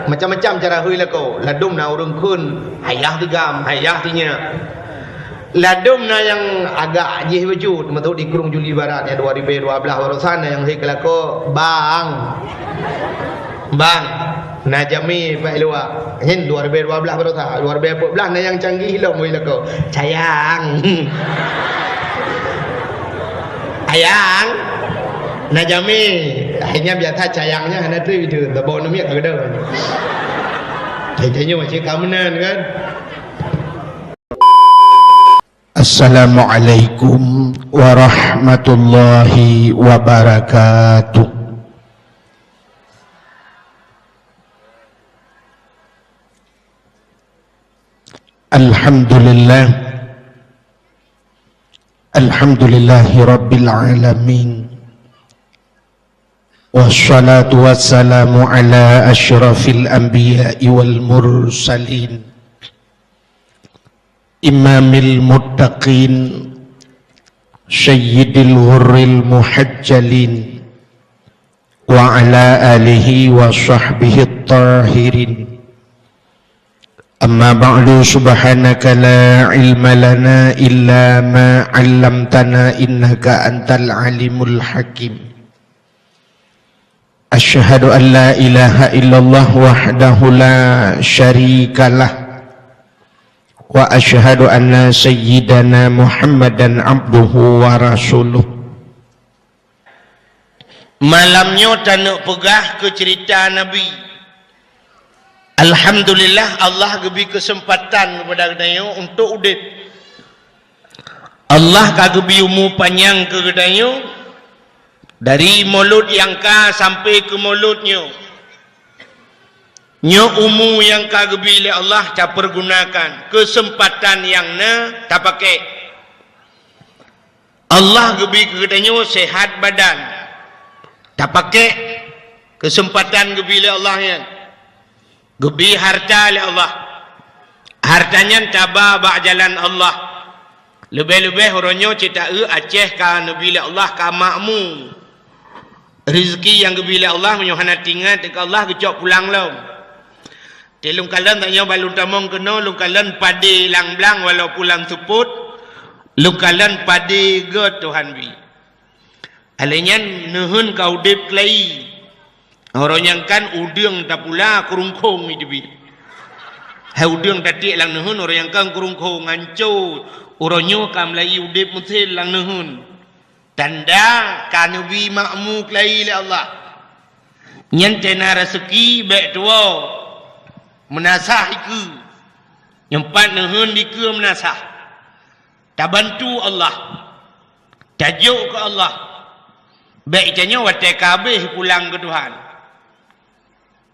macam-macam cara hui lah kau. Ladum na urung kun, hayah tigam, hayah tinya. Ladum na yang agak jih wujud, maksud di Kurung Juli Barat yang 2012 baru sana yang hui kelako bang. Na jami pak luar. Hin 2012 baru tak. 2014 na yang canggih lo hui lako. Sayang. Ayang. Na jami akhirnya biasa cayangnya hanya tu itu tabau namiak ada. Cayanya macam kamenan kan. Assalamualaikum warahmatullahi wabarakatuh. Alhamdulillah. Alhamdulillahi rabbil alamin. Wassalatu wassalamu ala asyrafil anbiya'i wal mursalin, imamil muttaqin, sayyidil ghurril muhajjalin, wa ala alihi wa sahbihi tahirin. Amma ba'du, subhanaka la ilma lana illa ma 'allamtana innaka antal alimul hakim. Asyhadu an la ilaha illallah wahdahu la syarikalah wa asyhadu anna sayyidana Muhammadan abduhu wa rasuluh. Malamnya tak nak pegah ke cerita Nabi. Alhamdulillah Allah beri kesempatan kepada kita untuk udip. Allah beri umur panjang ke kita dari maulud yang ka sampai ke mauludnya. Nya umur yang ka beri oleh Allah tak pergunakan, kesempatan yang na tak pakai. Allah beri ke kita sehat badan. Tak pakai kesempatan beri oleh Allah ya. Gebi harta oleh Allah. Hartanya tabah bak jalan Allah. Lebih-lebih orangnya cerita Aceh ka Nabi Allah ka makmu. Rezeki yang gebi Allah menyohana tinggal dekat Allah kecok pulang lo. Telung kalian tanya balun tamong kena, lung kalian padi lang-blang walau pulang tuput. Lung kalian padi ge Tuhan bi. Alenya nuhun kau dip klai. Orang yang kan udang tak pula kurungkong itu bi. Hai udang tadi lang nuhun, orang yang kan kurungkong ngancur. Orangnya kam lagi udip mutil lang nuhun. Tanda kanubi makmu kelai le Allah. Nyentena rezeki baik tua. Menasah iku. Nyempat nuhun diku menasah. Tak bantu Allah. Tajuk ke Allah. Baik janya watai kabeh pulang ke Tuhan.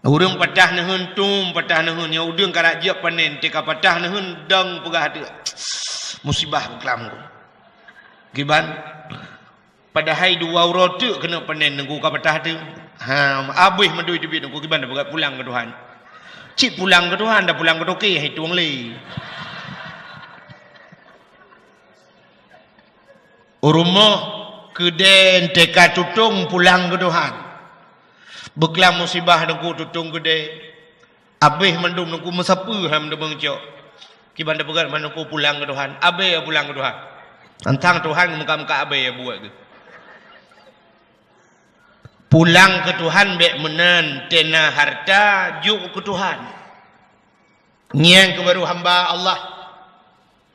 Urang patah nehun tum patah nehun ya udang karak jiak panen teka patah nehun dang pegah dia musibah kelam ku giban padahal dua roti kena panen nunggu ka patah tu abih madui debit nunggu giban dah pulang ke Tuhan cik pulang ke Tuhan dah pulang ke toke hai tuang le rumah keden teka tutung pulang ke Tuhan. Beklam musibah nunggu tutung gede. Abih mendung nunggu mesapu ham de bengcok. Kiban de pegat manunggu pulang ke Tuhan. Abih pulang ke Tuhan. Tentang Tuhan muka-muka abih buat ke. Pulang ke Tuhan bek menen tena harta juk ke Tuhan. Nyang ke baru hamba Allah.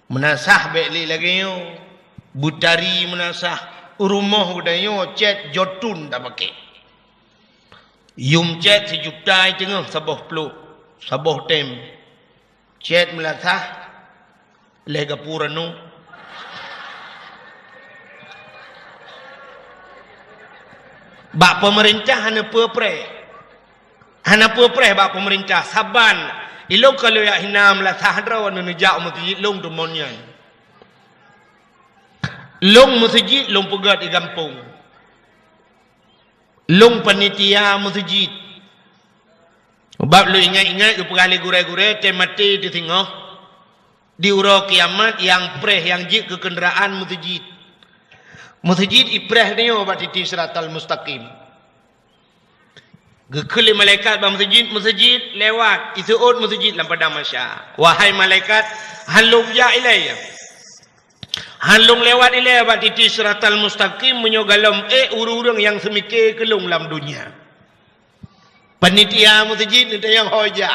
Menasah bek li lagi yo. Butari menasah. Rumah udayo cet jotun tak pakai. Yum cet sejuta tengah sabah peluk sabah tem cet melasah lega puranu bak pemerintah hana pepre bak pemerintah saban ilo kalau ya hina melasah drawan nejak masjid long tu monnya long masjid long pegat di kampung long panitia masjid. Bab lu ingat-ingat lu pergali gure-gure te mati di tengah di ura kiamat yang preh yang jik ke kenderaan masjid. Masjid ipreh ni obat titi siratal mustaqim. Gekeli malaikat ba masjid lewat isuut masjid lam padang masya. Wahai malaikat, halung ya ilayya. Halung lewat ilayya ba titi siratal mustaqim menyogalam urang-urang yang semikir kelung lam dunia. Panitia masjid ni yang hoja.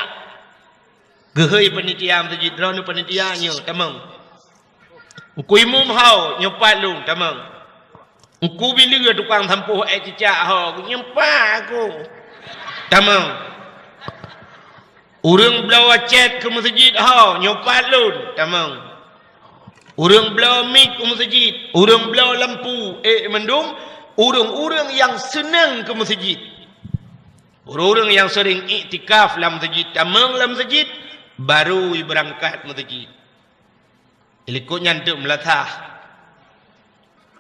Gehoi panitia masjid drone panitianya tamang. Ku imum hau nyopat lung tamang. Ku bila tukang sampuh cicak hau nyempak aku. Tamang. Urang belawa chat ke masjid hau nyopat lun tamang. Urang belawa mic ke masjid, urang belawa lampu mendung, urang-urang yang senang ke masjid. Orang-orang yang sering iktikaf dalam masjid, tamang dalam masjid, baru berangkat masjid. Ikut nyantuk melatah.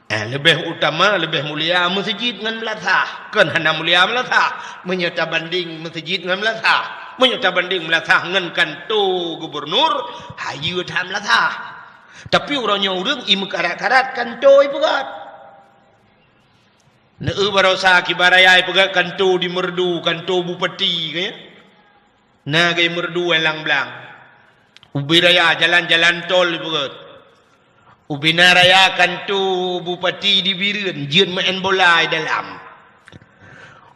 Lebih utama, lebih mulia masjid dengan melatah. Kan hana mulia melatah. Menyata banding masjid dengan melatah. Menyata banding melatah dengan kantor gubernur, hayu tak melatah. Tapi orangnya orang imu karat-karat kantor ipugat. Neu barosa kibarayai pegat kantor di merdu, kantor bupati kaya. Na gay merdu elang blang. Ubi raya jalan-jalan tol pegat. Ubi naraya kantor bupati di Biren, jien main bola dalam.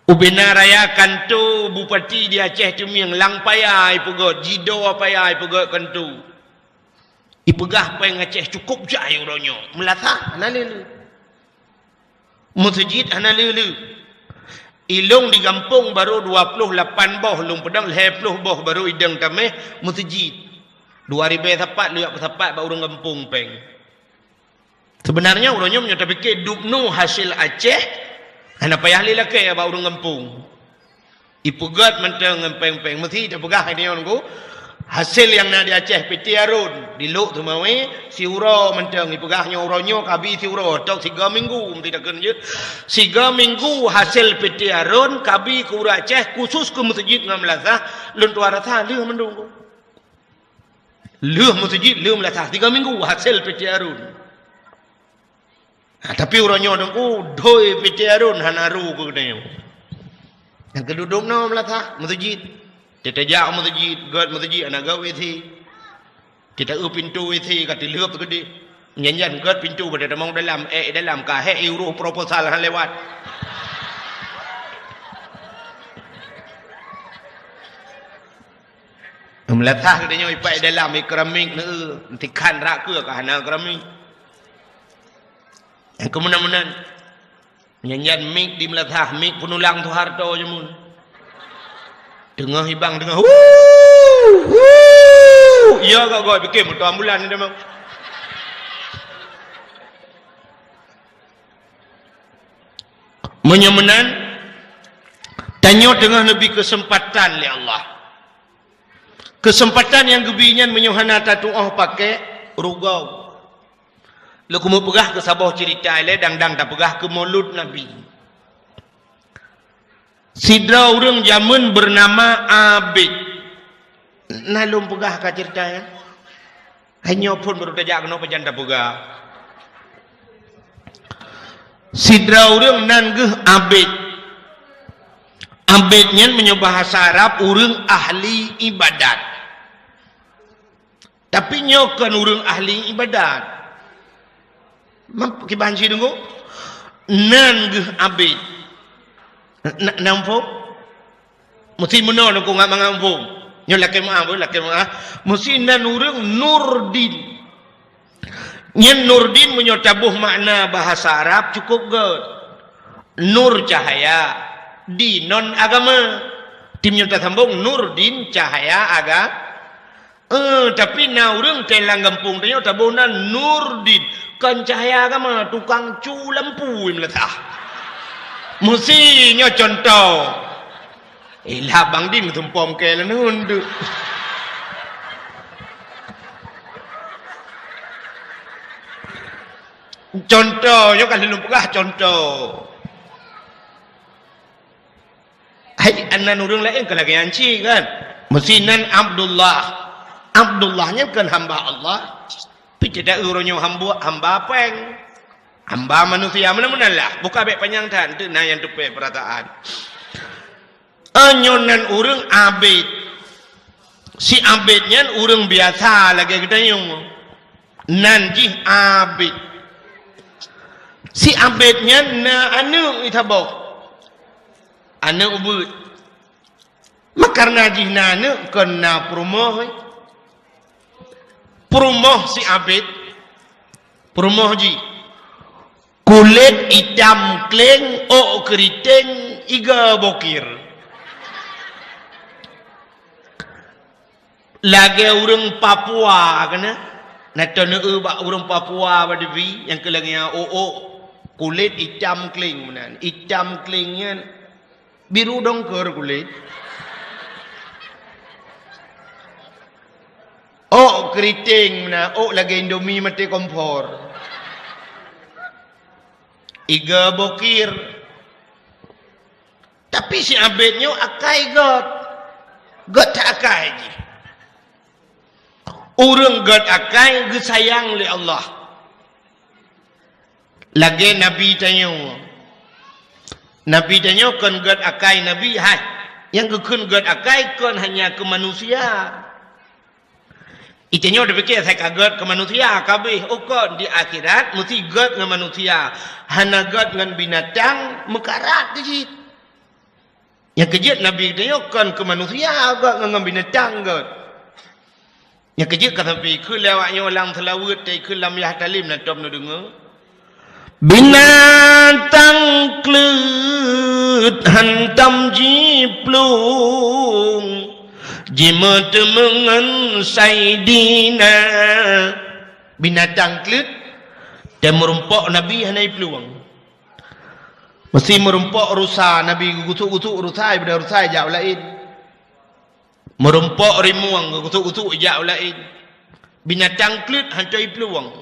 Ubi naraya kantor bupati di Aceh Temiang lang payai pegat, jido payai pegat kantor. Ipegah payang Aceh cukup jai orangnya. Melatah analele. Masjid ana lelu. Ilung di kampung baru 28 boh, lung pedang 20 boh baru idang tameh masjid. 2000 tapat liak tapat ba urang kampung peng. Sebenarnya orangnya menyata fikir dubnu hasil Aceh ana payah lelaki ba urang kampung. Ipugat mentang peng-peng mesti dah pegah ini orang hasil yang nak di Aceh piti arun di luk tu mawe si uro mentang ipegahnya uronyo kabi si uro tok 3 minggu tidak kerja 3 minggu hasil piti arun kabi ke uro Aceh khusus ke masjid ngam lazah lun tuara tha leuh mendung leuh masjid leuh lazah 3 minggu hasil piti arun. Tapi uronyo dengku doi piti arun hanaru ku ne yang keduduk no lazah masjid. Kita jauh masjid, gad masjid anak gawe thi. Kita pintu thi kat liup gede. Nyanyian gad pintu pada demong dalam dalam kahe euro proposal han lewat. Melatah katanya ipai dalam ikramik ne tikan rak ke hana ikramik. Yang kemudian nyanyian mik di melatah mik penulang tu harto jemun. Tengah hibang tengah ya kau goi bikin motor ambulan ni memang menyemenan tanya tengah nabi kesempatan li Allah kesempatan yang gebinyan menyuhana tatuah pakai rugau lu kumu pegah ke sabah cerita le dang-dang tak pegah ke maulud nabi. Sidra orang zaman bernama Abid. Nalum pegah ka cerita ya. Hanya pun baru tajak kena pejanda pegah. Sidra orang nanggeh Abid. Abidnya menyebah bahasa Arab orang ahli ibadat. Tapi nyokan orang ahli ibadat. Mampu kibanci dulu. Nanggeh Abid. Nampung mesti menol aku ngak mangampung nyo laki maaf mesti nan urang Nurdin nyen Nurdin menyotabuh makna bahasa Arab cukup god nur cahaya di non agama tim nyota sambung Nurdin cahaya aga tapi na urang telang kampung tanya tabuh nan Nurdin kan cahaya agama tukang cu lampu meletah mestinya contoh ilah bang din tumpom ke lah nundu contoh yo kan lumpukah contoh hai anan urang lain kan lagi anci kan mesti nan Abdullahnya kan hamba Allah tapi tidak urangnya hamba peng hamba manusia mana-mana lah. Buka baik panjang tan. Itu nah yang tupai perataan. anyonan urang abid. Si abidnya urang biasa lagi kita nyong. Nanti abid. Si abidnya na anu itabok. Anu ubud. Makarna jih na anu kena perumoh. Perumoh si abid. Perumoh ji. Kulit hitam kleng o keriting iga bokir. Lagi orang Papua kena. Natana bak orang Papua badawi yang kelangnya kulit hitam kleng mana. Hitam klengnya biru dongker kulit. Keriting mana. Lagi Indomie mati kompor. Iga bokir. Tapi si abidnya akai god. God tak akai je. Orang God akai gesayang oleh Allah. Lagi Nabi tanya. Nabi tanya kan God akai Nabi. Hai. Yang kekun God akai kan hanya ke manusia. Itanya udah fikir saya kaget ke manusia. Kabeh. Kan di akhirat mesti God dengan manusia. Hana God dengan binatang mekarat kejit. Yang kejit Nabi tanya kan ke manusia God dengan binatang God. Yang kejut kata pi ku lewatnya orang selawat tai ku lam yah talim na tom nu dengar. Binatang klut hantam jiplung jimat mengan saidina. Binatang klut dan merumpok Nabi hanai peluang. Mesti merumpok rusa Nabi gutuk-gutuk rusai pada rusai jauh lain. Merumpok rimuang gutuk-gutuk ijak lain. Binatang klut hancai peluang.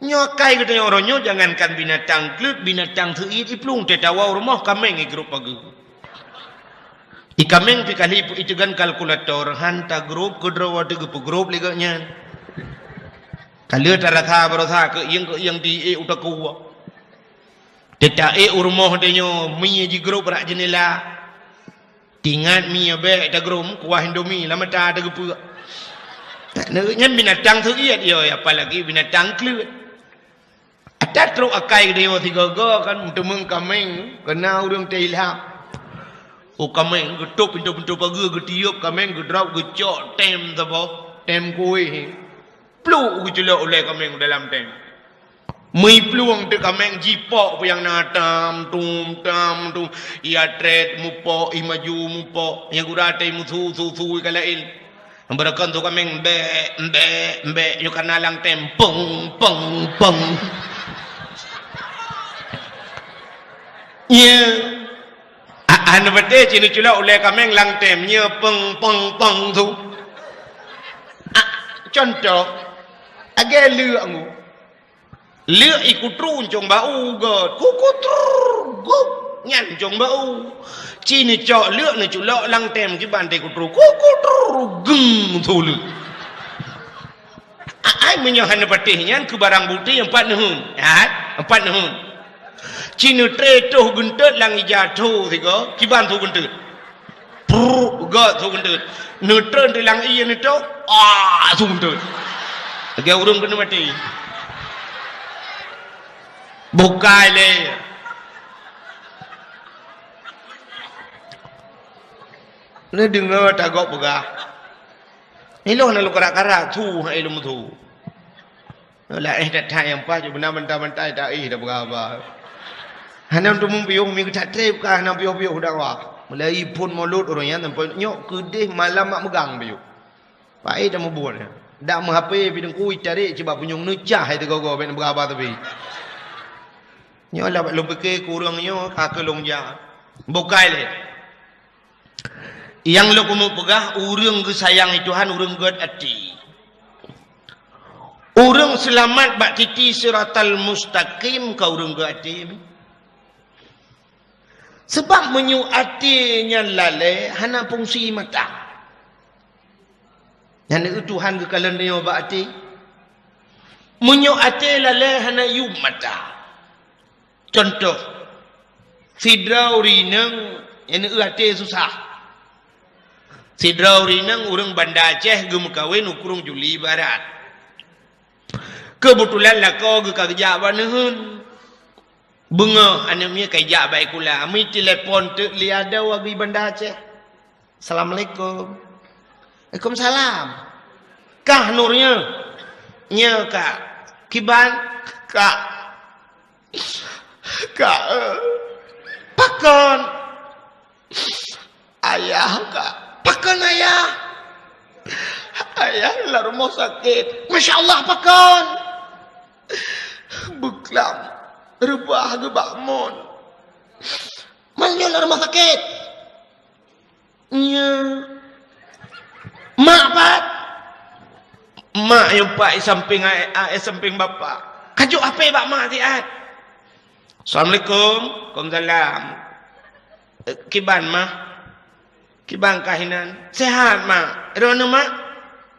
Nyokai katanya orangnya jangankan binatang klut, binatang seit iplung tetawau rumah kameng grup pagi. Ikameng pikali itu kan kalkulator hanta grup kudrawa tu grup liganya. Kalau taratha berasa ke yang di utaku. Tetapi rumah dia mi di grup rak jenela. Tingat mi abe dagrum kuah Indomie lama ta ada gepu. Nya binatang tu iat yo apalagi binatang klut. Ada tro akai dia tiga kan temeng kameng kena urang teilhap. Kameng getup pintu-pintu pagi getiup kameng gedrap gecok tem tabo tem kuih. Pluk gejelok oleh kameng dalam tem. Mui peluang tu kameng jipok yang natam tum ia tret mupo imaju mupo yang gurate musu kalail ambarakan tu kameng be yo kanalang tem peng ya anu bete cini cula oleh kameng lang tem nya peng tu contoh agak lu angu lek ikut run cong bau god kukutru gup nyan cong bau cini cok lek ni culok lang tem ki bante kutru kukutru geng thulu ai menyohan patih nyan ke barang bukti yang 4 nehun ya 4 nehun cini treto guntet lang ijatuh tiga ki bantu guntet pru god tu guntet neutron di lang iya ni to tu guntet agak urung kena mati. Bukai le. Ni dengar tagak begah. Ilo na lu karak-karak tu hai lu tu. La dah thai yang pa je benar mentah-mentah dah dah begah ba. Hanam tu mung piung mi tak trip ka hanam piung dah wa. Mulai pun mulut orang yang tempat nyok kedih malam mak megang piu. Pai dah mubur. Dak menghape bidang kui cari sebab punyung necah hai tegogo ben berapa tapi. Nyo lah belum fikir kurangnya kakak longja. Bukai le. Yang lo kumu pegah urang ke sayang Tuhan urang god ati. Urang selamat bak titi siratal mustaqim ka urang god ati. Sebab menyu atinya lale hana fungsi mata. Yang Tuhan ke kalian dia bak ati. Menyu ati lale hana yum mata. Contoh, Fidrauri nang Yang hati susah. Sidrau rinang urang Banda Aceh ge mekawin ukurung Juli Barat. Kebetulan lah kau ge kerja baneun. Bunga anaknya kerja baik kula. Ami telepon tu liada wagi Banda Aceh. Assalamualaikum. Waalaikumsalam. Kah nurnya? Nya kak. Kiban kak. Kak. Pakon. Ayah kak. Pakon ayah. Ayah lah rumah sakit. Masya Allah pakon. Beklam. Rebah ke bakmon. Mana lah rumah sakit? Nya. Mak pat. Mak yang pak samping bapak. Kajuk apa bak mak tiat? Assalamualaikum. Waalaikumsalam. Kiban mah? Kiban kahinan. Sehat mak. Rona mak?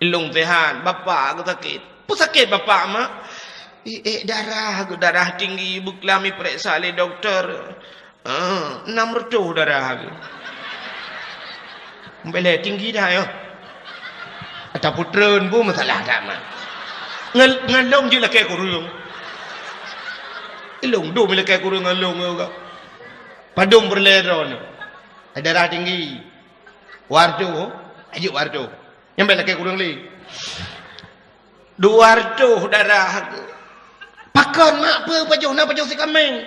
Ilung sehat. Bapak aku sakit. Apa sakit bapak mak? Darah aku darah tinggi. Buklami periksa oleh doktor. 600 darah aku. Boleh tinggi dah yo. Atau puteren pun masalah tak mak. Ngalong je lah kaya kurung. Ilung dum lah kaya kurung ngalong juga. Padung berleron. Darah tinggi. Wardo. Ayo wardo. Yang bela kaya kurung li. 200 darah aku. Pakon mak apa pajong si kameng.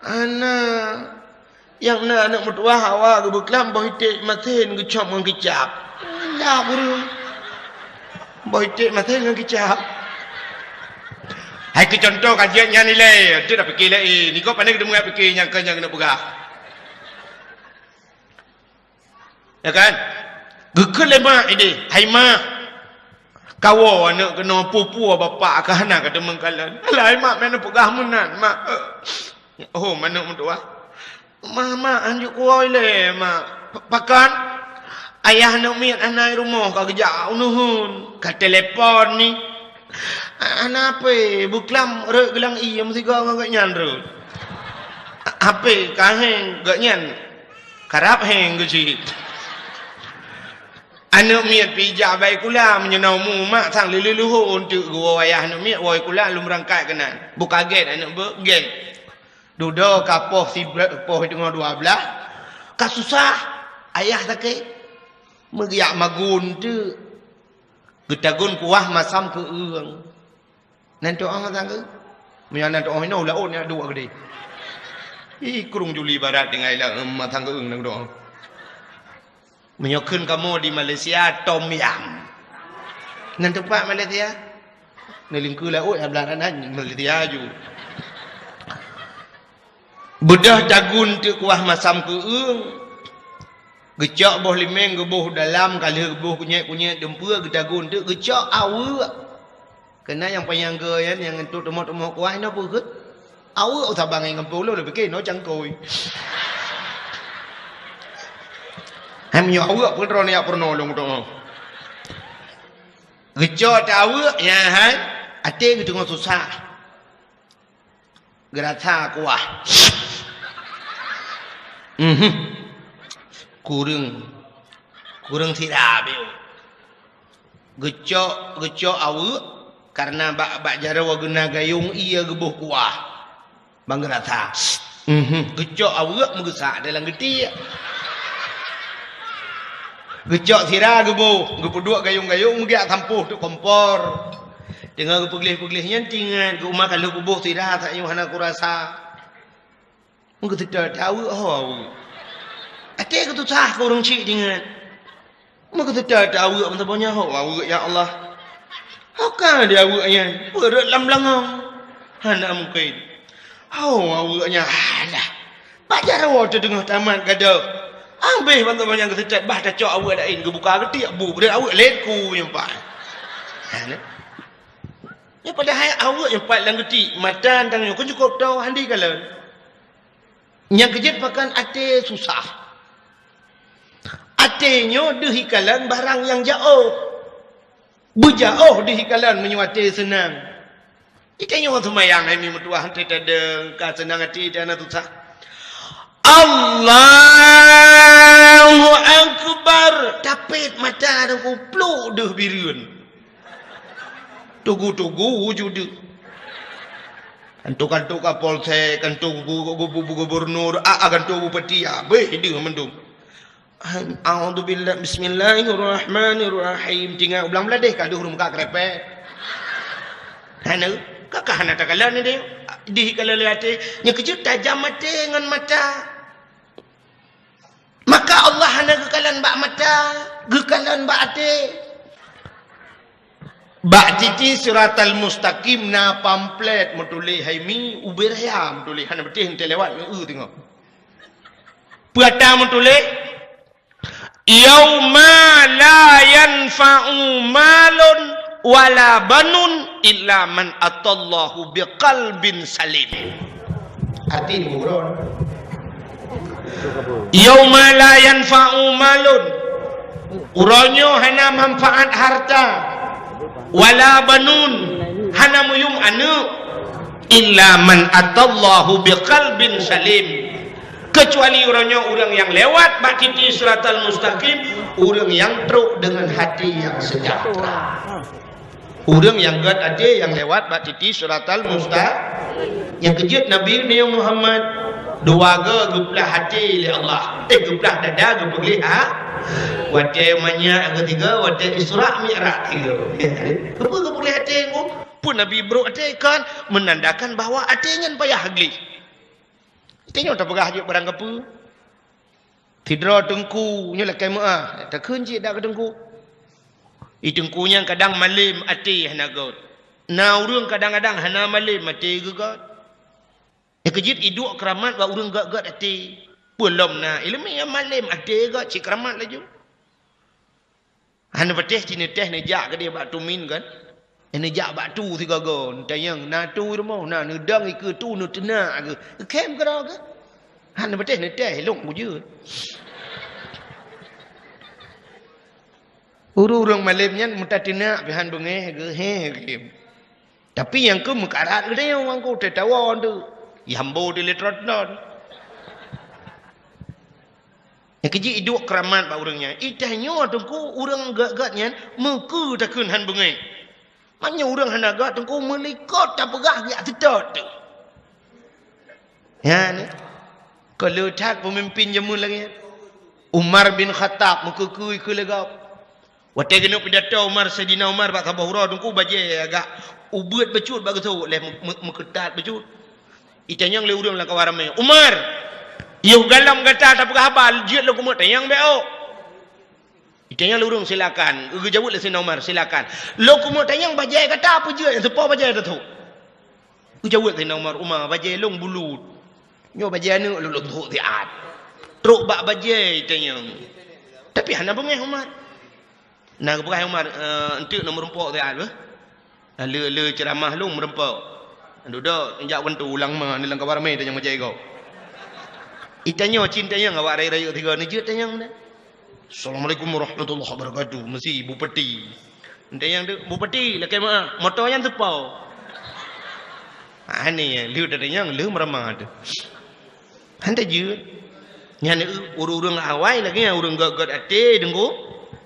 Anak. Yang nak anak mertua hawa ke beklam bohitik matin ke cop dengan kicap. Lah burung. Bohitik matin dengan kicap. Hai ke contoh kajiannya nilai. Dia dah fikir lain. Ni kau pandai kita mengat fikir yang kena pegah. Ya kan? Gekal lemak ini. Hai mak. Kawo anak kena pupu bapak ke anak kata mengkalan. Alah mak mana pegah menan mak. Oh mana mertua? Mak anjuk kuai le mak. Pakan ayah nak miat anak rumah kau kerja nuhun. Ka telefon ni. Anak apa? Buklam rek gelang iya mesti kau ngak nyan rek. Apa kaheng gak nyan? Karap heng gejit. Anak miat pijak baik kula menyenau mu mak sang lulu untuk gua ayah anak miat woi kula lu merangkai kenan. Buka gate anak bergate. Duduk kapoh si poh dengan 12. Ka susah ayah sakit. Megiak magun tu. Getagun kuah masam ke eung. Nanti orang kata ke? Menyana tu orang ini laut ni ada dua gede. Kurung Juli Barat dengan ilang matang ke eung nang doang. Menyokun kamu di Malaysia tom yam. Nanti tempat Malaysia. Nelingku laut yang belaran Malaysia ju. Bedah dagun tu kuah masam ke eung. Gecak boh limeng geboh dalam kali geboh kunyit dempur gedagun tu gecak awak. Kena yang penyangga yang untuk temuk-temuk kuah ni apa ke? Awak sabang yang ngempul lu fikir no cangkoi. Hamnya awak pun rone yak pernolong tu. Gecak awak ya hai. Ate gitu ngos susah. Gerata kuah. Kurang tidak bil. Gecok awak karena bak jarawa guna gayung ia gebuh kuah. Bang rata. Gecok awak mengesak dalam geti. Gecok sirah gebuh dua gayung-gayung giak tampuh tu kompor. Dengan pegelih-pegelihnya tinggal ke rumah kalau gebuh sirah tak nyuhana aku rasa. Mungkin tidak tahu Atik tu sah kau orang cik dengan. Maka tidak tahu apa banyak awak ya Allah. Hokah dia awaknya berat lam-langong. Hana mungkin. Awaknya alah. Pajar awak tu tengah taman kada. Ambeh banyak ketecat bah dah cok awak dain ke buka ketik bu berat awak letku yang pak. Hana. Ya pada hai awak yang pak lang ketik matan tangnya kau cukup tahu handi kalau. Yang kejut pakan ate susah. Atenyo dihikalan barang yang jauh. Bujauh dihikalan menyuati senang. Ikanyo semayang ini mertua hantar ada senang hati dan susah. Allahu Akbar. Tapit mata dah kupluk dah biriun. Tugu-tugu wujud. Kantuk-kantuk Kapolsek, kantuk gubernur, kantuk bupati, abeh dia mendung. A'udzubillah, bismillahirrahmanirrahim. Tinggal ulang beladih kalau huruf muka kerepet. Hana, kakak hana tak kalah ni dia. Di kalau lihat nya kejut tajam mata dengan mata. Maka Allah hana kekalan bak mata, kekalan bak hati. Bak titi siratal mustaqim na pamflet mutulih haimi ubiraya mutulih hana betih ente lewat tengok. Puata mutulih yauma la yanfa'u malun wala banun illa man atallahu biqalbin salim. Arti ni buron. Yauma la yanfa'u malun. Uronyo hana manfaat harta. Wala banun hana muyum anu illa man atallahu biqalbin salim, kecuali orangnya orang yang lewat bakti siratal mustaqim, orang yang teruk dengan hati yang sejahtera. Orang yang gad ada yang lewat bakti siratal mustaqim. Yang kejut Nabi ni Muhammad dua geplah hati li Allah, geplah dada geplah wate manya ketiga wate Isra Mi'raj tiga. Apa ke boleh hati aku? Pun Nabi bro hati kan menandakan bahawa hatinya payah hagli. Hatinya tak pegah je barang apa. Tidra tengku nya lakai maah. Tak kunci dak ke tengku. Tengkunya kadang malim hati hana god. Na urang kadang-kadang hana malim hati gegat. Yang kejit iduk keramat ba urang gak-gak hati. Belum na ilmi yang malim ada ke cik keramat laju. Hana betih cina teh nejak ke dia batu min kan. Nejak batu tiga gon. Tayang na tu rumah na nedang ke tu nu tenak ke. Kem ke dah ke. Hana betih ne teh long bujur. Urang malimnya muta tenak pihan bengeh ke he ke. Tapi yang ke mekarat ke dia orang ku tetawon tu. Yambo di letron. Yang keji iduk keramat ba urangnya. Itahnya tengku urang gak-gatnya meku takun han bengai. Maknya urang hana gat tengku melikot tak pegah dia tetot tu. Ya ni. Kalau tak pemimpin jamun lagi. Umar bin Khattab mekekui ke legap. Watai kena pidato Umar Sayyidina Umar bak kabahura tengku baje agak ubet becut bak tu leh meketat becut. Itahnya le urang la kawaramai. Umar Yuh galam kata tak pegah habal jiat lo kumut tayang beo. Itanya lurung silakan. Ugu jawab le Sayyidina Umar silakan. Lo kumut tayang bajai kata apa je yang sepa bajai tu. Ugu jawab Sayyidina Umar bajai long bulut. Nyo bajai anu lu tu tiat. Truk bak bajai tayang. Tapi hana bengeh Umar. Nah pegah Umar entuk nombor rempok tiat bah. Le ceramah long merempok. Duduk injak wentu ulang mah ni lang kabar mai tayang bajai kau. Itanya cintanya ngawak raya-raya tiga ni je tanyang dah. Assalamualaikum warahmatullahi wabarakatuh. Mesti bupati. Tanyang tu bupati lakai mak motor yang tepau. Ni liu tanyang liu meramah tu. Hanta je. Nya urang awai lagi urang gak-gak ate dengku.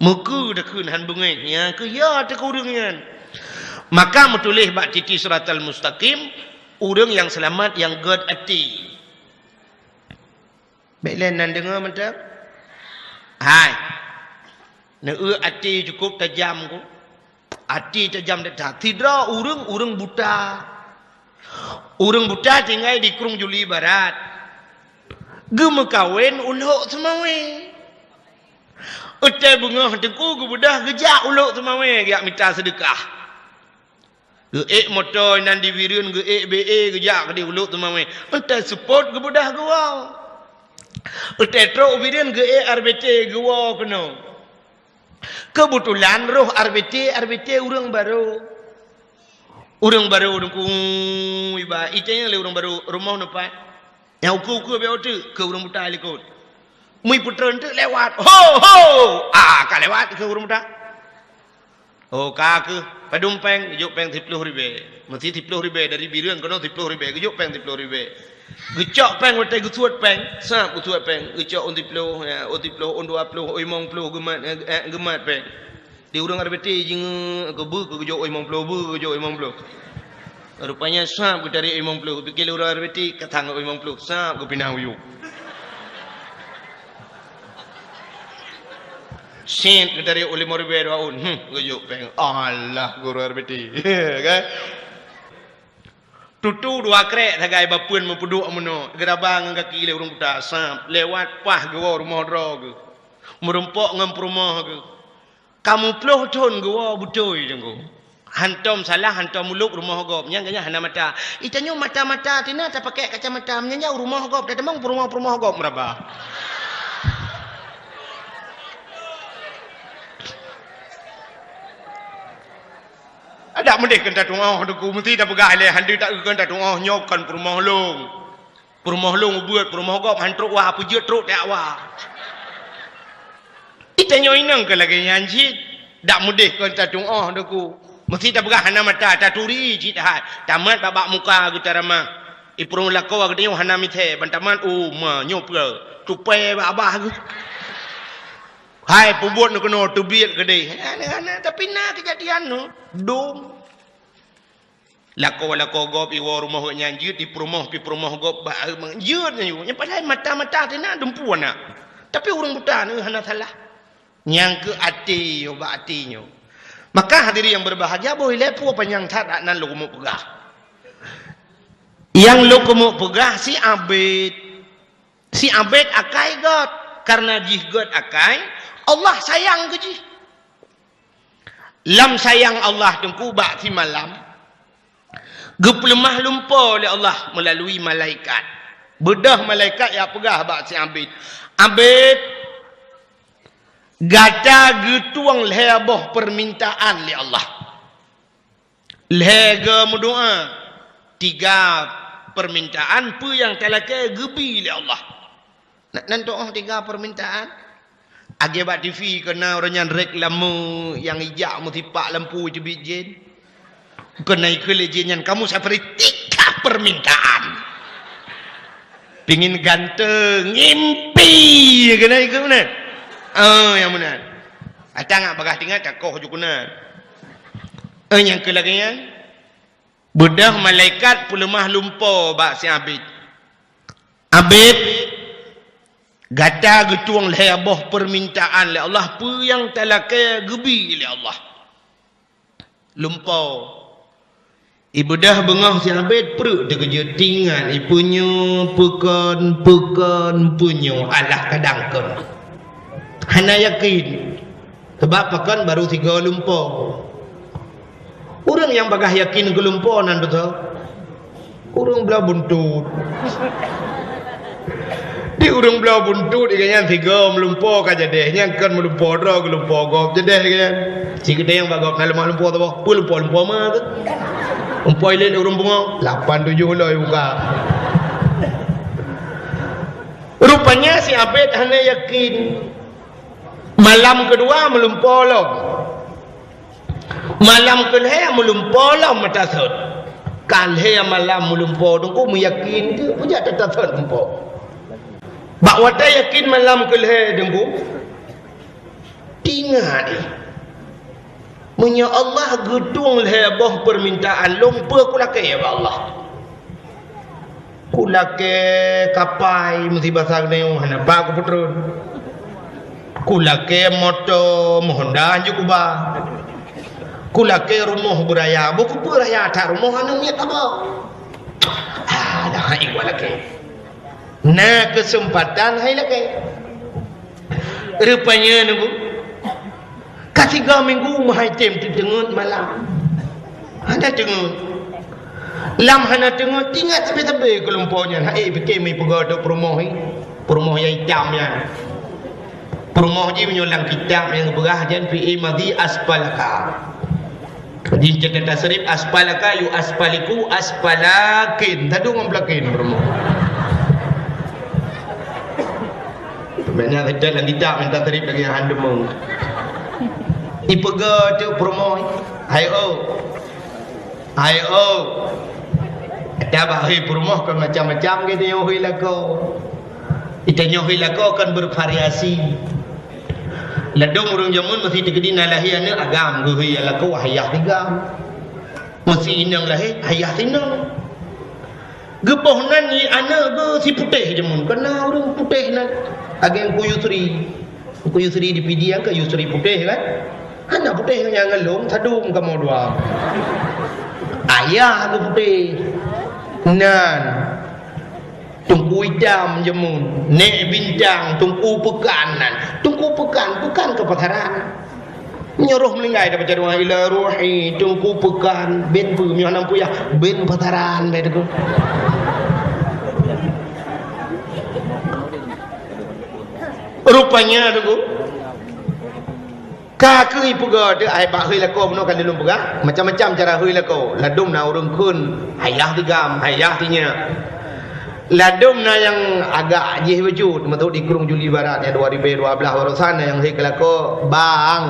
Muku dekun han bungai. Ya ke ya te urang. Maka metulih bak titi siratal mustaqim urang yang selamat yang gad ati. Baiklah nan dengar mantap. Hai. Na hati cukup tajam ku. Hati tajam dah. Tidra urang buta. Urang buta tinggal di Krung Juli Barat. Gema kawin uluk semawe. Utai bunga tengku ku budah gejak uluk semawe giak minta sedekah. Ge motor nan di wirun ge BE gejak di uluk semawe. Utai support ke budah gawau. Tetro ubirin ge RBT gua kena. Kebetulan roh RBT urang baru. Urang baru dengku iba itanya le urang baru rumah nampak. Yang uku be otu ke urang buta likut. Mui putra ente lewat. Ho! Ka lewat ke urang buta. Oh ka ke padumpeng juk peng 10.000. Mesti 10.000 dari birun kono 10.000 juk peng 10.000. Gecok peng utai gutuat peng, sap gutuat peng, gecok unti puluh on 20, oi mong puluh gemat peng. Di urang arbeti jing ke bu ke gejok oi mong puluh bu gejok oi mong puluh. Rupanya sap ke dari oi mong puluh, pikir urang arbeti katang oi mong puluh, sap ke pinang uyuk. Sen ke dari oli morbe raun, gejok peng. Allah guru arbeti. Kan? Tutu dua krek tagai bapun mempuduk amuno gerabang kaki le urang buta sap lewat pah gewa rumah droge merempok ngam rumah ke kamu ploh ton gewa butoi jenggo hantom salah hantom muluk rumah gop nya ganya hana mata itanyo mata-mata tina tak pakai kacamata nya rumah gop dah temang rumah gop meraba ada mendek kan tatung oh duku mesti dah pegah le handi tak kan tatung oh nyokan perumah long buat perumah gop hantruk wah apa je truk dak wah itanyo inang ke lagi nyanji dak mendek kan tatung oh duku mesti dah pegah hana mata taturi cit hat tamat babak muka getarama ipurung lako agdeo hana mithe bantaman ma nyopre tupai babah ke hai pembuat nak kena tubiat kedai. Tapi nak kejadian no dom. Lako gop iwa rumah nyanjut di perumah gop ba manjut nyu. Yang padahal mata-mata tina dempuan nak. Tapi orang buta ni hana salah. Yang ke ati yo ba atinyo. Maka hadiri yang berbahagia boleh lepo panjang tak nan lo kumu pegah. Yang lo kumu pegah si abid. Si abid akai got karena jih got akai Allah sayang ke ji. Lam sayang Allah tengku bak si malam. Geplemah lumpur oleh Allah melalui malaikat. Bedah malaikat yang pegah bak si abid. Abid gata getuang leheboh permintaan li Allah. Lehega berdoa. 3 permintaan pu yang talakai gebi li Allah. Nak doa 3 permintaan. Agi bak TV kena orang yang reklamu yang ijak mutipak lampu jebit jen. Kena ikut jen yang kamu seperti 3 permintaan. Pingin ganteng, ngimpi kena ikut mana? Yang mana? Atang ngak bagah tinggal cakoh jukuna. Yang kelagian bedah malaikat pulemah lumpur bak si abid. Abid gata getuang leheboh permintaan le Allah pu yang talakai gebi le Allah. Lumpau. Ibadah bengah si abid perut dia kerja tinggal ipunyo pekan punyo alah kadangkan. Hana yakin. Sebab pekan baru 3 lumpau. Orang yang bagah yakin ke lumpau nan betul. Orang belah buntut. Di urang belah buntut ikannya 3 melumpur ka jadeh nyangkan melumpur dah ke lumpur gop jadeh kan si gede yang bagop na lemah lumpur tu apa lumpur mah tu umpoi lain urang bunga 8 7 lah buka rupanya si abid hanya yakin malam kedua melumpur lah malam kedua melumpur lah matasud kalhe malam melumpur tu ku meyakin tu punya tatasud melumpur. Bak wata yakin malam kelhe dengku tinggal ni punya Allah gedung leheboh permintaan lumpur kulake ya Allah kulake kapai mesti basah neung hana pak ku putrun kulake moto Honda anju kuba kulake rumah beraya buku beraya tak rumah anu niat apa dah hai walake. Nah kesempatan hai lagi. Rupanya nunggu. Ketiga minggu mahai tem tengut malam. Ada tengut. Lam hana tengut tinggal tepi-tepi kelompoknya. Hai fikir mai pegodo promoh yang hitam ya. Promoh je menyolang kitab yang berah jan fi madhi asfalaka. Di catatan serif asfalaka yu asfaliku asfalakin. Tadu ngomplakin promoh. Sebenarnya tidak dan tidak minta terip lagi yang anda mau. Ipega tu promo. Ayo. Kata bahagia rumah kan macam-macam kita nyohi lako. Kita nyohi lako kan bervariasi. Ladung orang jamun masih terkedi nalahi anak agam guhi lako hayah tigam. Masih inang lahir hayah tinang. Gepohnan ni anak ke si putih jamun. Kena orang putih nak agak Yusri di pidiang ke Yusri putih kan. Anak putih yang ngelung sadum kamu dua. Ayah ke putih. Nan tungku hitam jemun nek bintang tungku pekanan tungku pekan bukan kepataran nyuruh melinggai dapat jaduang ila ruhi tungku pekan ben pu mi hanam puyah ben pataran begitu rupanya tunggu kakui puga de ai ba hui lako buno kan dilum puga macam-macam cara hui lako ladum na urung kun hayah tigam hayah tinya ladum na yang agak ajih wujud matu di Kurung Juli Barat ya 2012 baru sana yang hui lako bang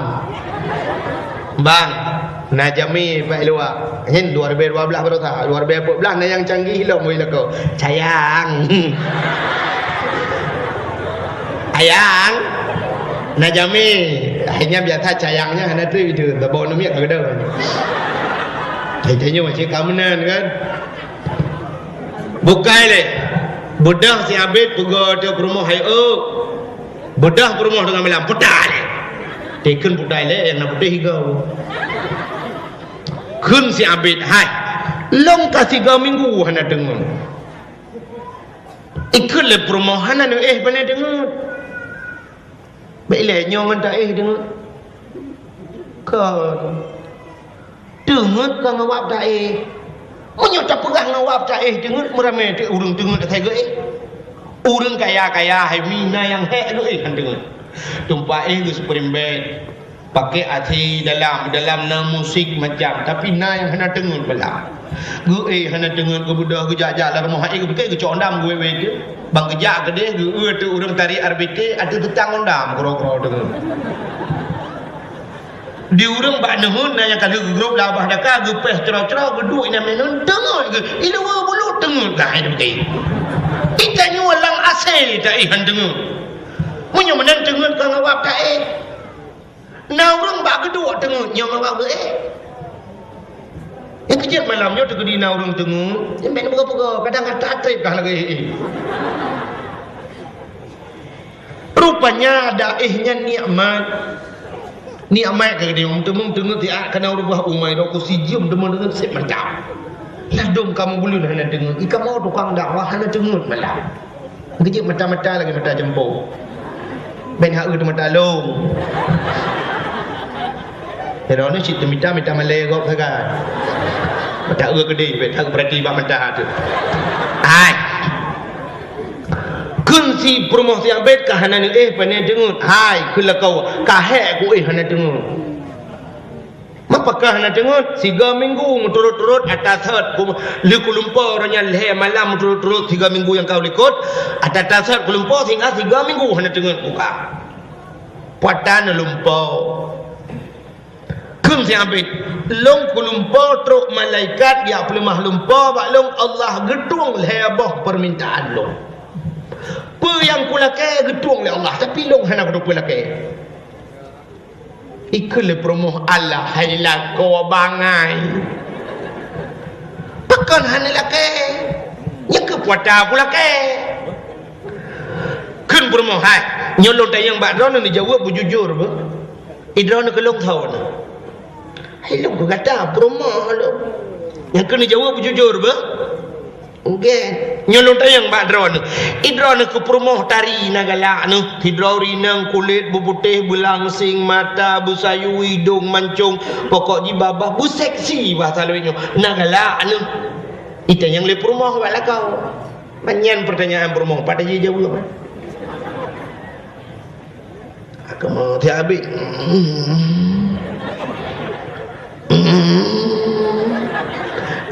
najami pak luwa hin 2012 baru ta 2014 na yang canggih lo hui lako sayang ayang najami akhirnya biasa sayangnya hanya tu itu bawa numiak ke dah tanya macam kamunan kan bukai le bedah si abid pergi ke rumah hai bedah ke rumah dengan malam pedah le teken putih le yang nak putih kau kun si abid hai long kasih 3 minggu hanya dengar ikut le perumahan hanya mana dengar baiklah nyaman tak dengar kan dengar kan ngawap tak Munyo tak pegang ngawap tak dengar meramai tu urang dengar tak ke urang kaya hai mina yang hek ke kan dengar tumpa ke seperimbet pakai hati dalam musik macam tapi na yang hana dengar pula gue hana dengar ke budak ke jajak lah rumah ke pakai ke condam gue ke bang kejak ke dia gue tu urang tari RBT ada tetang ondam kro-kro dengar di urang bak nehun na yang kali grup labah daka gue peh cerau-cerau gue duit na menun dengar ke ilu bulu dengar dah itu ke kita nyulang asal tak han dengar munyo menan dengar kan awak tak na urang bak kedua dengar nyong awak ke yang kejap malamnya tu di na urang dengar yang ben berapa kadang tak trip kah lagi rupanya ada nikmat ke dia umum dengar tiak kena rubah umai do ku sijium demen dengan sip macam ladum kamu boleh hana dengar ika mau tukang dakwah hana dengar malam kejap mata-mata lagi mata jempol ben hak tu mata long pero ni cita mita malay gop saga mata gede bet hak berarti ba mata tu ai kun si promosi abet ka hana ni pane dengar hai kun la kau ka he ku hana dengar mapakah hana dengar 3 minggu turut-turut atas hat ku liku lumpur nya le malam turut-turut 3 minggu yang kau likut atas hat ku lumpur hingga 3 minggu hana dengar buka patan lumpur kun si abet long ku lumpur truk malaikat ya pelemah lumpur bak long Allah gedung lebah permintaan long apa yang kulakai gedung oleh Allah tapi long hana kudu kulakai ikut promoh Allah hayla ko bangai pakan hana lakai yang ke puata kulakai kun promoh hai nyolong tayang bak drone ni jawab bujujur ba idron ke long tahun hai long kata promoh lo yang kena jawab bujujur ba okay. Nyolong tayang bak drone idron ke perumoh tari nagala nu hidrori nang kulit buputih belangsing mata busayu hidung mancung pokok di babah bu seksi bahasa lainnya nagala nu itu yang le perumoh bala kau manyan pertanyaan perumoh pada je jawab aku mau tiabik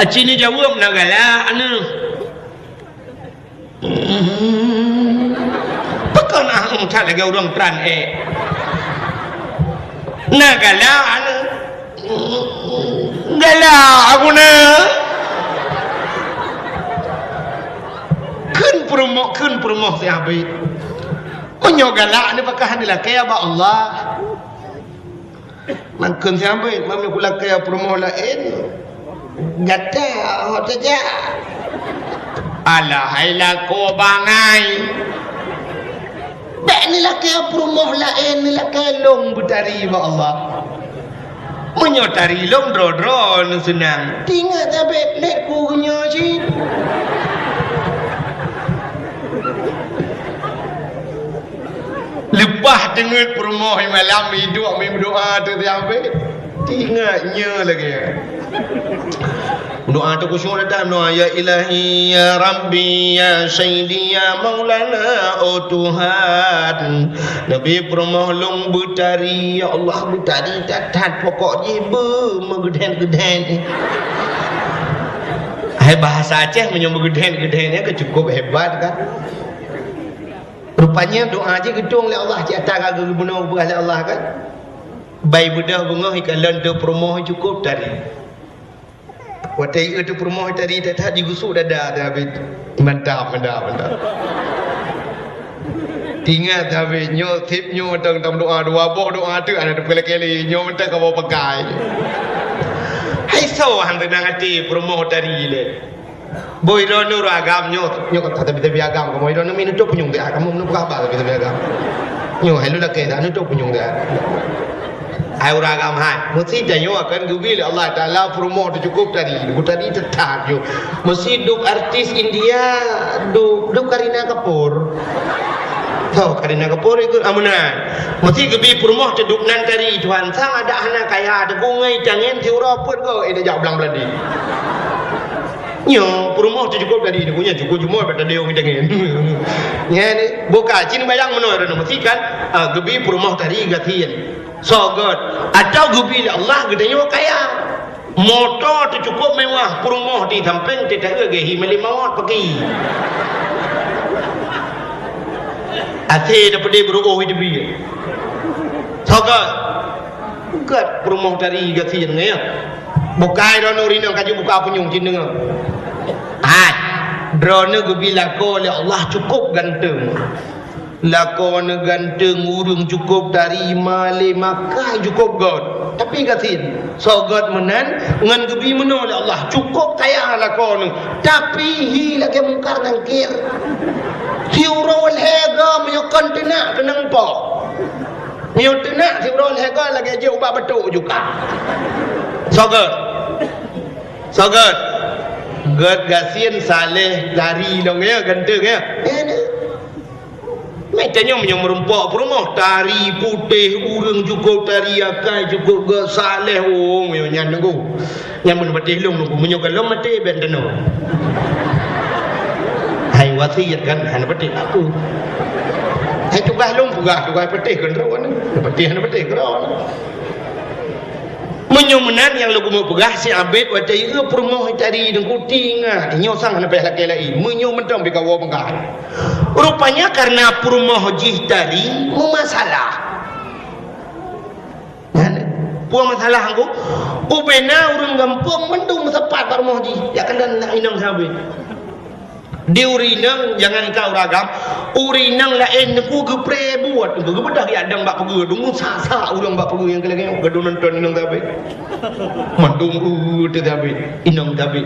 acini jawab nagala nu pekan ahang tak lagi orang teran nagala gala aku na promoh kun promoh si habis menyo galak ni pakah ni lah kaya ba Allah mangkun si habis mami kula kaya promoh lain gata hot saja alah hailah ko bangai tak ni lah kaya promoh lain ni lah kaya long bertari ba Allah menyotari long dro-dro nu senang tinggal sampai lek ku kenyo si lepas dengar perumoh malam hidup ambil doa tu sampai tinggalnya lagi doa tu kusyuk datang doa ya ilahi ya rabbi ya sayyidi ya maulana oh Tuhan Nabi perumoh long bertari ya Allah bertari tak pokok jiba megeden-geden hai bahasa Aceh menyambut geden-gedennya cukup hebat kan rupanya doa je gedung oleh Allah di atas kagak guna oleh Allah kan bayi budak bunga ikalan tu promoh cukup tadi watai itu promoh tadi tak digusuk dada tapi mantap tinggal tapi nyo tip nyo tentang doa doa tu ada kali nyo mentah kau pakai hai so hang tenang hati promoh tadi le boy rono agam nyo tapi agam kamu rono minum tu punyung dia kamu minum apa tapi agam nyo hello lah ke dah tu punyung dia ai agam hai mesti janyo akan gubil Allah Taala promote cukup tadi tetap yo mesti duk artis India duk Karina Kapoor tahu Karina Kapoor ikut amunan mesti gebi promote duk nan tadi Tuhan sang ada anak kaya ada bungai jangan tiura pun ko ida jauh belang beladi nyo promoh cukup tadi punya cukup cuma pada dia orang jangan nya ni buka cin bayang menor mesti kan gebi promoh tadi gatian so good atau gubil Allah gedenya kaya motor tu cukup mewah perumoh di samping tidak gehi melimawat pergi ate dapat dia berugoh hidup dia so good perumoh dari gatian ya bukai rono rino kaju buka penyung cin dengar drone gubil aku oleh Allah cukup ganteng lakon ganteng urung cukup dari male Makkah cukup god tapi katin so god menan ngan gebi meno oleh Allah cukup kaya lakon tapi hi lagi mungkar nangkir tiuro wal hega menyokon tenak kenang po nyo tenak tiuro wal hega lagi aja ubah betul juga so god god gasin saleh dari dong ya ganteng ya macamnya yang merempak perumoh tari putih urang cukup tari akai cukup ke saleh yang nyan nunggu yang menepati long nunggu menyokan long mati benteno hai wasiat kan han pati aku hai tugah long tugah peti kan rawan peti han peti rawan menyomenan yang lagu mau pegah si abid watai ke perumoh tari nunggu tingah nyosang han peh laki lai menyomentang bikawa pengah rupanya karena perumoh jih tadi masalah puang masalah aku ubena urang gampang mendung sepat perumoh jih ya kan nak inang sabe di urinang jangan kau ragam urinang lain ku gepre buat ku gebedah ya adang bak pegu dung sa ulang bak pegu yang keleng gedun nonton inang sabe mendung tu sabe inang sabe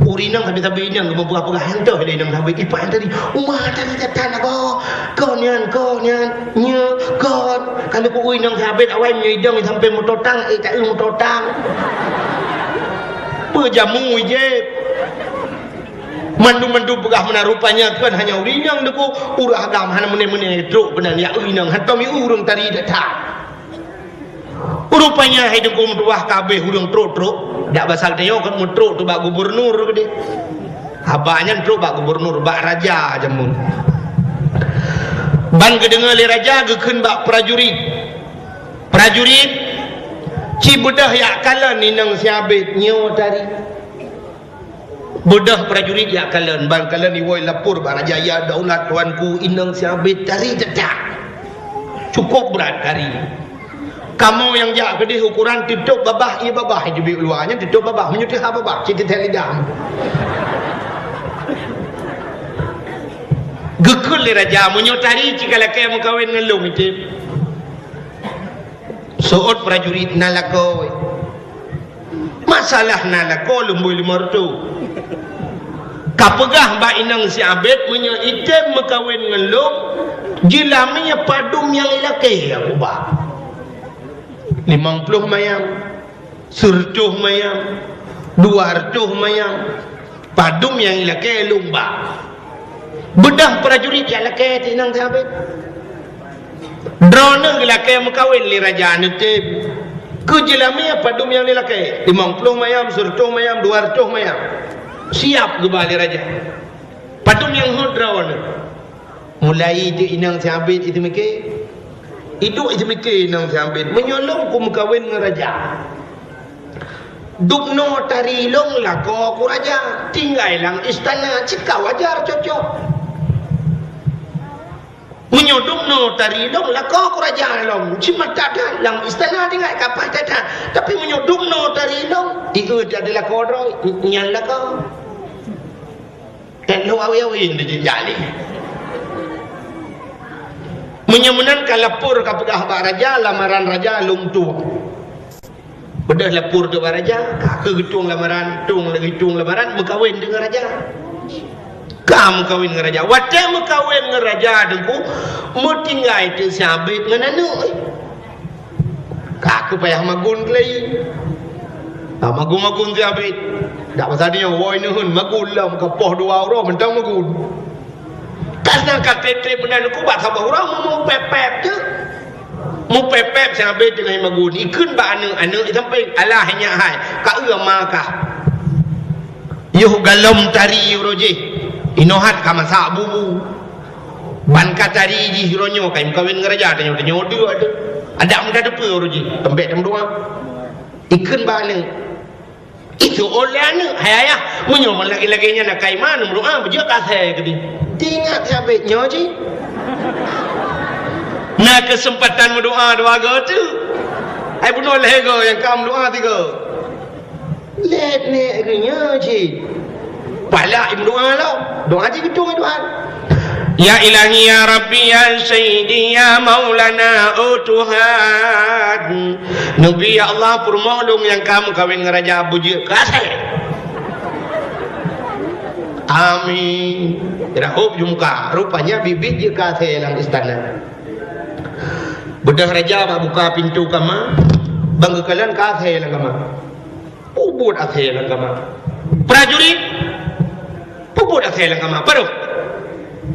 urinang sabe inang membuat apa hantar dia inang sabe ipan tadi umah tadi kata kau nyan nya kau kalau ku inang sabe awai menyidang sampai mototang tak mototang pejamu je mandu pegah menarupanya kan hanya urinang deku urah agam hana mene truk benar ya urinang hatomi urung tadi datang rupanya hidup kumduah kabeh urung truk dak basal teo kan mutruk tu bak gubernur gede abanya truk bak gubernur bak raja jamun ban gedengar le raja gekeun bak prajurit ci bedah ya kala ninang siabit nyewa tari bedah prajurit ya kalian ban kalian diwoi lapor baraja ya daulat tuanku inang siabit dari dedak cukup berat hari kamu yang jak gede ukuran tutup babah ia babah jubi luarnya tutup babah menyutih babah citi telidam Gekul li raja menyotari jika laki mu kawin dengan lum itu. Soot prajurit nalako. Masalah nalako lumbui limortu. Kapegah ba inang si abed menyo item mekawin dengan lum jilaminya padum yang ilake aku ba. 50 mayang, 100 mayang, 200 mayang, padum yang ilake lumba. Bedah prajurit yang laki tinang sahabat. Drone laki mekawin li raja nutib. Kejelami apa dum yang laki? 50 mayam, 100 mayam, 200 mayam. Siap kembali raja. Padum yang drone. Mulai itu inang sahabat itu mikir. Itu mikir inang sahabat. Menyolong ku mekawin dengan raja. Dukno tari long lako ku raja. Tinggal lang istana cika wajar cocok. Menyodong no tari dong lako kerajaan long cuma tak lang istana tinggal kapal tak tapi menyodong no tari dong itu adalah kodro nyal lako dan lo awin di jali menyemunan kalapur kapegah ba raja lamaran raja lung tu bedah lapur tu ba raja ke getung lamaran tung lamaran berkawin dengan raja. Kamu kawin dengan raja. Wadah mu kawin dengan raja dengku, mu tinggal itu sabit dengan anu. Kaku payah magun kelai. Magun sabit. Tak pasal dia woi nuhun magun lah muka poh 2 orang mentang magun. Kasna kata trip benar aku bat sabah orang mu pepep je. Mu pepep sabit dengan magun. Ikun ba anu sampai Allah hanya hai. Ka makah. Yuh galom tari roje. Inohat kama sa bubu ban katari di hironyo kaim kawin ngeraja tanyo du ada muda depe roji tembek tem doa ikun bane itu oleh hayaya munyo lagi-laginya nak kai mana doa bejo kasih gedi tingat sampai nyoji na kesempatan berdoa doa tu ai bunuh lego yang kam doa tiga let ne nyoji pala ibu doa lah doa je gitu Tuhan. Ya ilahi ya rabbi ya sayyidi ya maulana oh Tuhan Nabi ya Allah permohon yang kamu kawin dengan raja Abuja kasih amin rahub jumka rupanya bibit je kasih dalam istana bedah raja buka pintu kama bangga kalian kasih dalam kama ubud kasih dalam kama prajurit puput asal lang kama paruh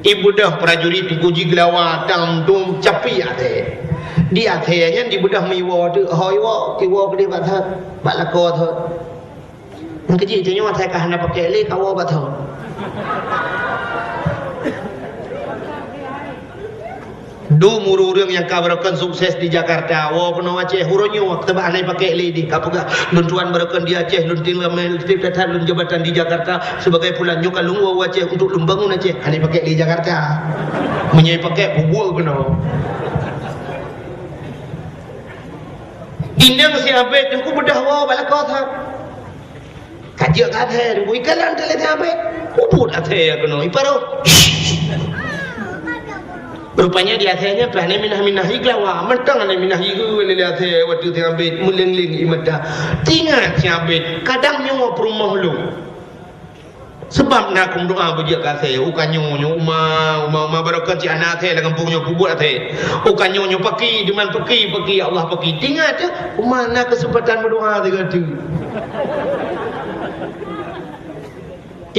ibu dah prajurit dikuji gelawa tam dum capi ate dia athenya di budah miwo tu hoiwo kiwo gede bathat balako tho ngji jenyo athe kahana pakele kawo batho du mururung yang kabarakan sukses di Jakarta wo peno Aceh huronyo tebak alai pakai lidi kapuga luntuan barakan di Aceh lunting lamel tatan lun jabatan di Jakarta sebagai pulang nyuka lungwo Aceh untuk lumbangun Aceh alai pakai di Jakarta menyai pakai bubur kena indang si abet ku bedah wo balako tha kajak kathe ku ikalan tele abet ubud athe kena iparo rupanya dia akhirnya pelane minah iglawa mentang ane minah igu lele athe waktu teh ambet muleng-leng imada tingat si ambet kadang nyawa perumah lu sebab nak kum doa bujak athe ukanyo uma barakat si anak athe dengan punya kubur athe ukanyo paki dengan paki Allah paki tingat mana kesempatan berdoa dengan tu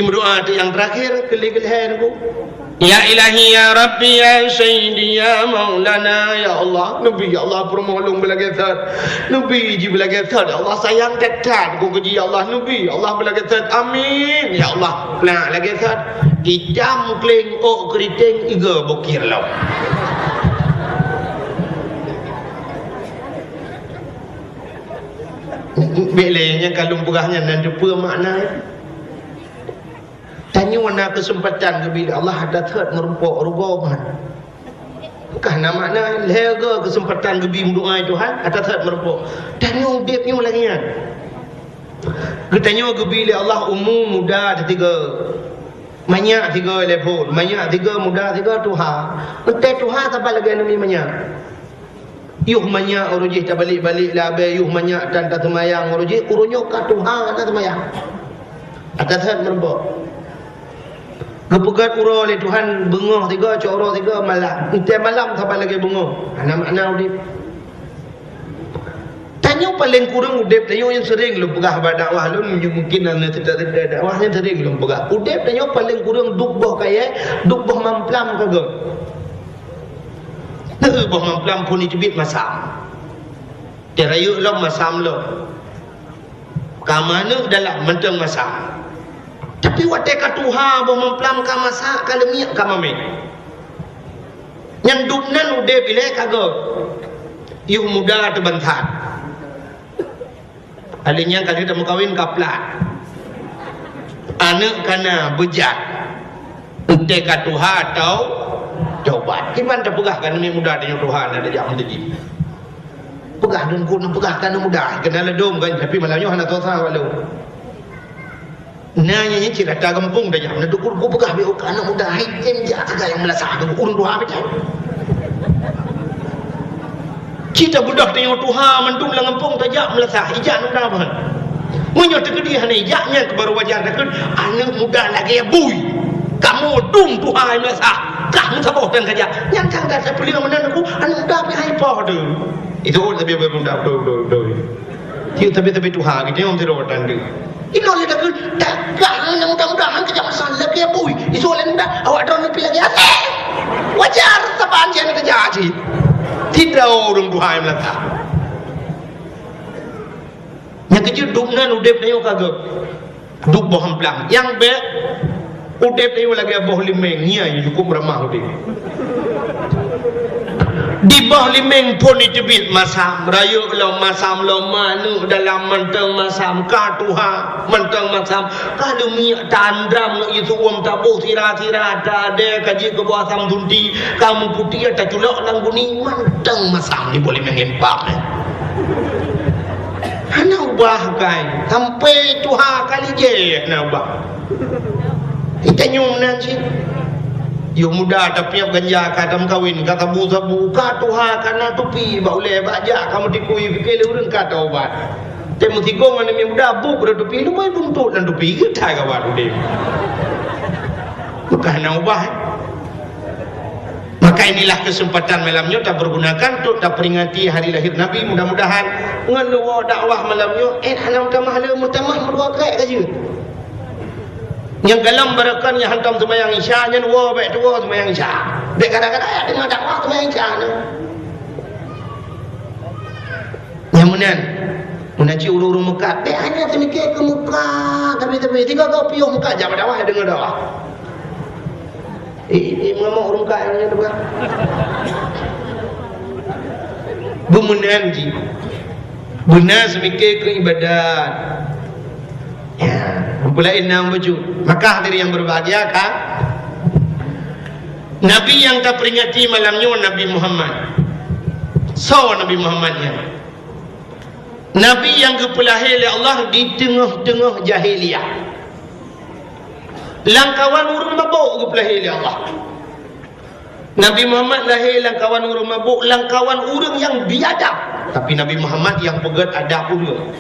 doa tu yang terakhir keli-kelihan aku Ya ilahi ya rabbi ya sayyidi ya maulana ya Allah Nabi ya Allah permohon belagathat Nabi ji belagathat Allah sayang dekat ku keji ya Allah Nabi Allah belagathat amin ya Allah nah lagathat idam kleng o keriting iga bokir law belenya kalung pegahnya dan depa makna tanya mana kesempatan bila Allah ada third merumpuk rubahan kerana makna lega kesempatan gebi doa Tuhan ada third merumpuk tanya ubibnya lagi kan ketanya gebi Allah umum muda ada 3 Banyak tiga level, banyak tiga muda tiga tuha. Entai tuha tak lagi nami banyak. Yuh banyak urujih tak balik-balik lah be yuh banyak dan tak semayang urujih urunyo ka tuha tak semayang. Atas hat merbok. Kepegat uro oleh Tuhan bengah tiga, coro tiga malam. Entai malam tak lagi bengah. Anak-anak udip. Tanya paling kurang udip tanya yang sering lu pegah berdakwah lu mungkin anda tidak dakwahnya sering lu pegah udip tanya paling kurang duk boh kaya duk boh mamplam kagak boh mamplam pun dicubit masam terayu lu masam lu kamana dalam menteng masam tapi watai katuha boh mamplam ka masak ka lemiak ka mame yang duknan udip ile kagak yuh muda tebantan alinya kalau kita kawin kaplat anak kana bejat ente ka Tuhan atau coba gimana pegah kan ini mudah dengan Tuhan ada jam tadi pegah dan kun pegah kan mudah kena ledom kan tapi malahnya hana tosa walau nanya nya cerita kampung dah jam dukur ku pegah be anak mudah hitem ja ka yang melasah urun Tuhan betul kita budak tengok Tuhan mendung lang kampung tajak melasah ijak nak apa menyot ke dia hanya ijaknya ke baru wajar kan anak muda lagi ya bui kamu dung Tuhan melasah kamu sabah dan kerja yang tangga saya beli mana aku anak muda apa hai poh tu itu tapi muda do tapi Tuhan kita yang terotan tu ini oleh dah tak anak muda-mudahan kerja masalah lagi ya bui itu oleh muda awak dah lebih lagi wajar sabah dia kerja aja tidak orang Tuhan melata yang kecil duknan udep na yung kagab duk boham plang yang be udep na yung lagi boh limeng niya yung cukup ramah udep di boh limeng pun itibit masam rayu lo masam lo manu dalam menteng masam ka Tuhan menteng masam kalau minyak tandram itu uam tabuh tira-tira ada kaji ke bawah sam dundi kamu putih ada culok lang guni menteng masam ni boleh mengempak ana ubah kai sampai Tuhan kali je na ubah kita nyum nanti yung muda tapi yang ganja kadam kawin kata bu sabu ka Tuhan kana tupi ba oleh baja kamu dikui fikir urang kata obat temu tigong ane muda bu ber tupi lu mai buntut dan tupi kita kawan udah maka na ubah maka inilah kesempatan malamnya tak pergunakan untuk tak peringati hari lahir Nabi mudah-mudahan ngeluwa dakwah malamnya anak mahala mutamah merua kai kaje yang galam barakan yang hantam sembahyang isya nya dua baik dua sembahyang isya dek kadang-kadang ayat dengar dakwah sembahyang isya yang menan menaji ulu-ulu Mekah dek hanya semikir ke muka tapi tiga kau piuh muka jam dakwah dengar dakwah mengamuk orang kaya yang tu kan bemunan ji benar semikir ke ibadat ya mempulai enam baju maka hadirin yang berbahagia kan Nabi yang tak peringati malamnya Nabi Muhammad Nabi Muhammadnya Nabi yang kepelahir oleh Allah di tengah-tengah jahiliyah langkawan urung mabuk kepelahir oleh Allah Nabi Muhammad lahir langkawan urung mabuk langkawan urung yang biadab tapi Nabi Muhammad yang pegat adab urung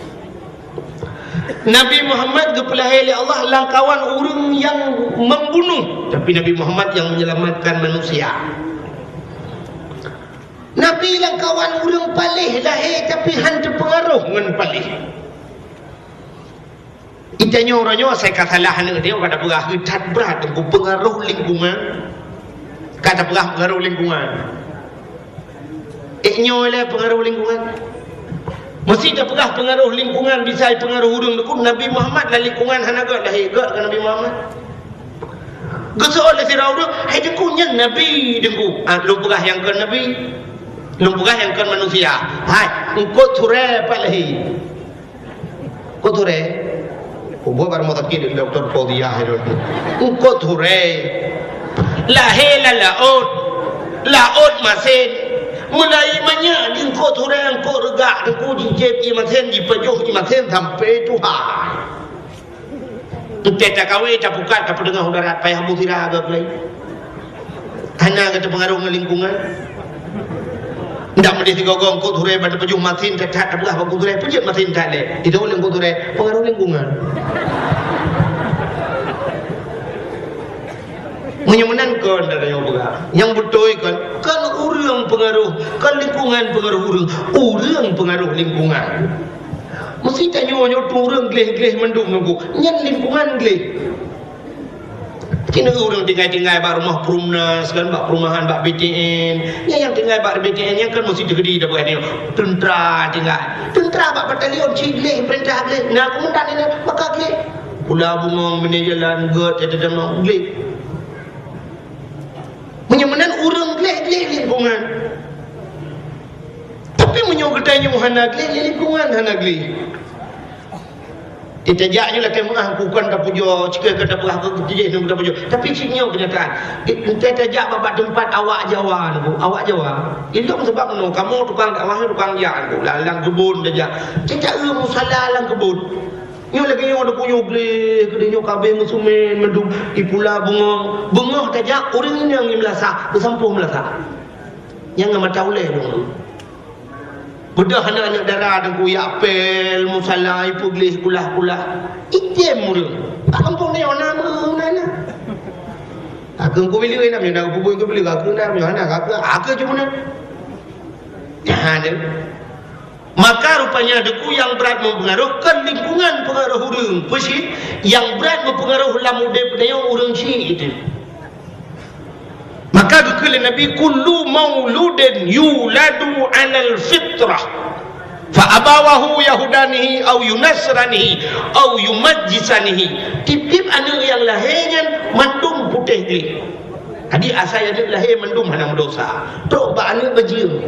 Nabi Muhammad kepelahir oleh Allah langkawan orang yang membunuh tapi Nabi Muhammad yang menyelamatkan manusia Nabi langkawan orang palih lahir tapi hantu pengaruh dengan palih itanya orangnya saya katalah dia kata perah hitat berat dengan pengaruh lingkungan kata perah pengaruh lingkungan oleh pengaruh lingkungan mesti tak pegah pengaruh lingkungan bisa pengaruh hurung dekun Nabi Muhammad lah lingkungan hanaga dah hegat ke Nabi Muhammad gesoal sirau tu hai dengkunya Nabi dengku lu pegah yang ke Nabi lu pegah yang ke manusia hai engkau ture palahi kau ture buat baru mau takdir doktor Fauziah itu engkau ture lahela laut masin mulai banyak di kau turun kau regak di kau di jeb imaten di pejuh imaten sampai Tuhan Entah tak kawin tak buka tak pendengar udarat payah mutira agak lain. Hanya kata pengaruh lingkungan. Ndak mesti digogong kok turai pada pejuh matin tak tak belah kok turai pujut matin tak le. Itu oleh kok turai pengaruh lingkungan. Menyemenangkan dari yang belah. Yang betul kan orang pengaruh, kan lingkungan pengaruh orang pengaruh lingkungan. Mesti tak nyonya turun geleh-geleh mendung nunggu. Nyan lingkungan geleh. Kena orang tinggal-tinggal bak rumah perumnas kan, bak perumahan, bak BTN. Yang tinggal bak BTN yang kan mesti tegedi dah bukan ni. Tentera tinggal. Tentera bak batalion cileh perintah geleh. Nak komandan ni maka geleh. Pulau Bungong menejalan god ada dalam geleh. Menyemenan orang geleh-geleh lingkungan. Tapi menyogotanya hana geleh lingkungan hana geleh. Ditajaknya lah kemah bukan tak pujo jika kata berah kerja tak pujo tapi ciknya kenyataan ditajak bapak tempat awak Jawa tu awak Jawa itu sebab no kamu tukang dakwah tukang jalan tu lalang kebun saja cecak musala lang kebun nyo lagi nyo ada punya gleh kedinyo kabeh musumen mendung di Pulau Bungong bengah tajak orang ini yang melasa bersampuh melasa yang mata oleh dong. Budak anak-anak darah dan kuyak pel, musala, ipu gelis, kulah-kulah. Item mula. Tak kampung ni, orang nama. Aku pilih nak nak aku pilih aku nak aku cuma nak. Ada. Maka rupanya deku yang berat mempengaruhkan lingkungan pengaruh orang. Pasti yang berat mempengaruhi lamude pedayang orang Syiah itu. Maka dikatakan Nabi kullu mauludin yuladu 'alal fitrah fa abawahu yahudanihi au yunasranihi au yumajjisanihi. Tip-tip anak yang lahirnya mandum putih ni. Jadi asal anak lahir mandum hana dosa. Tok ba anak bajing.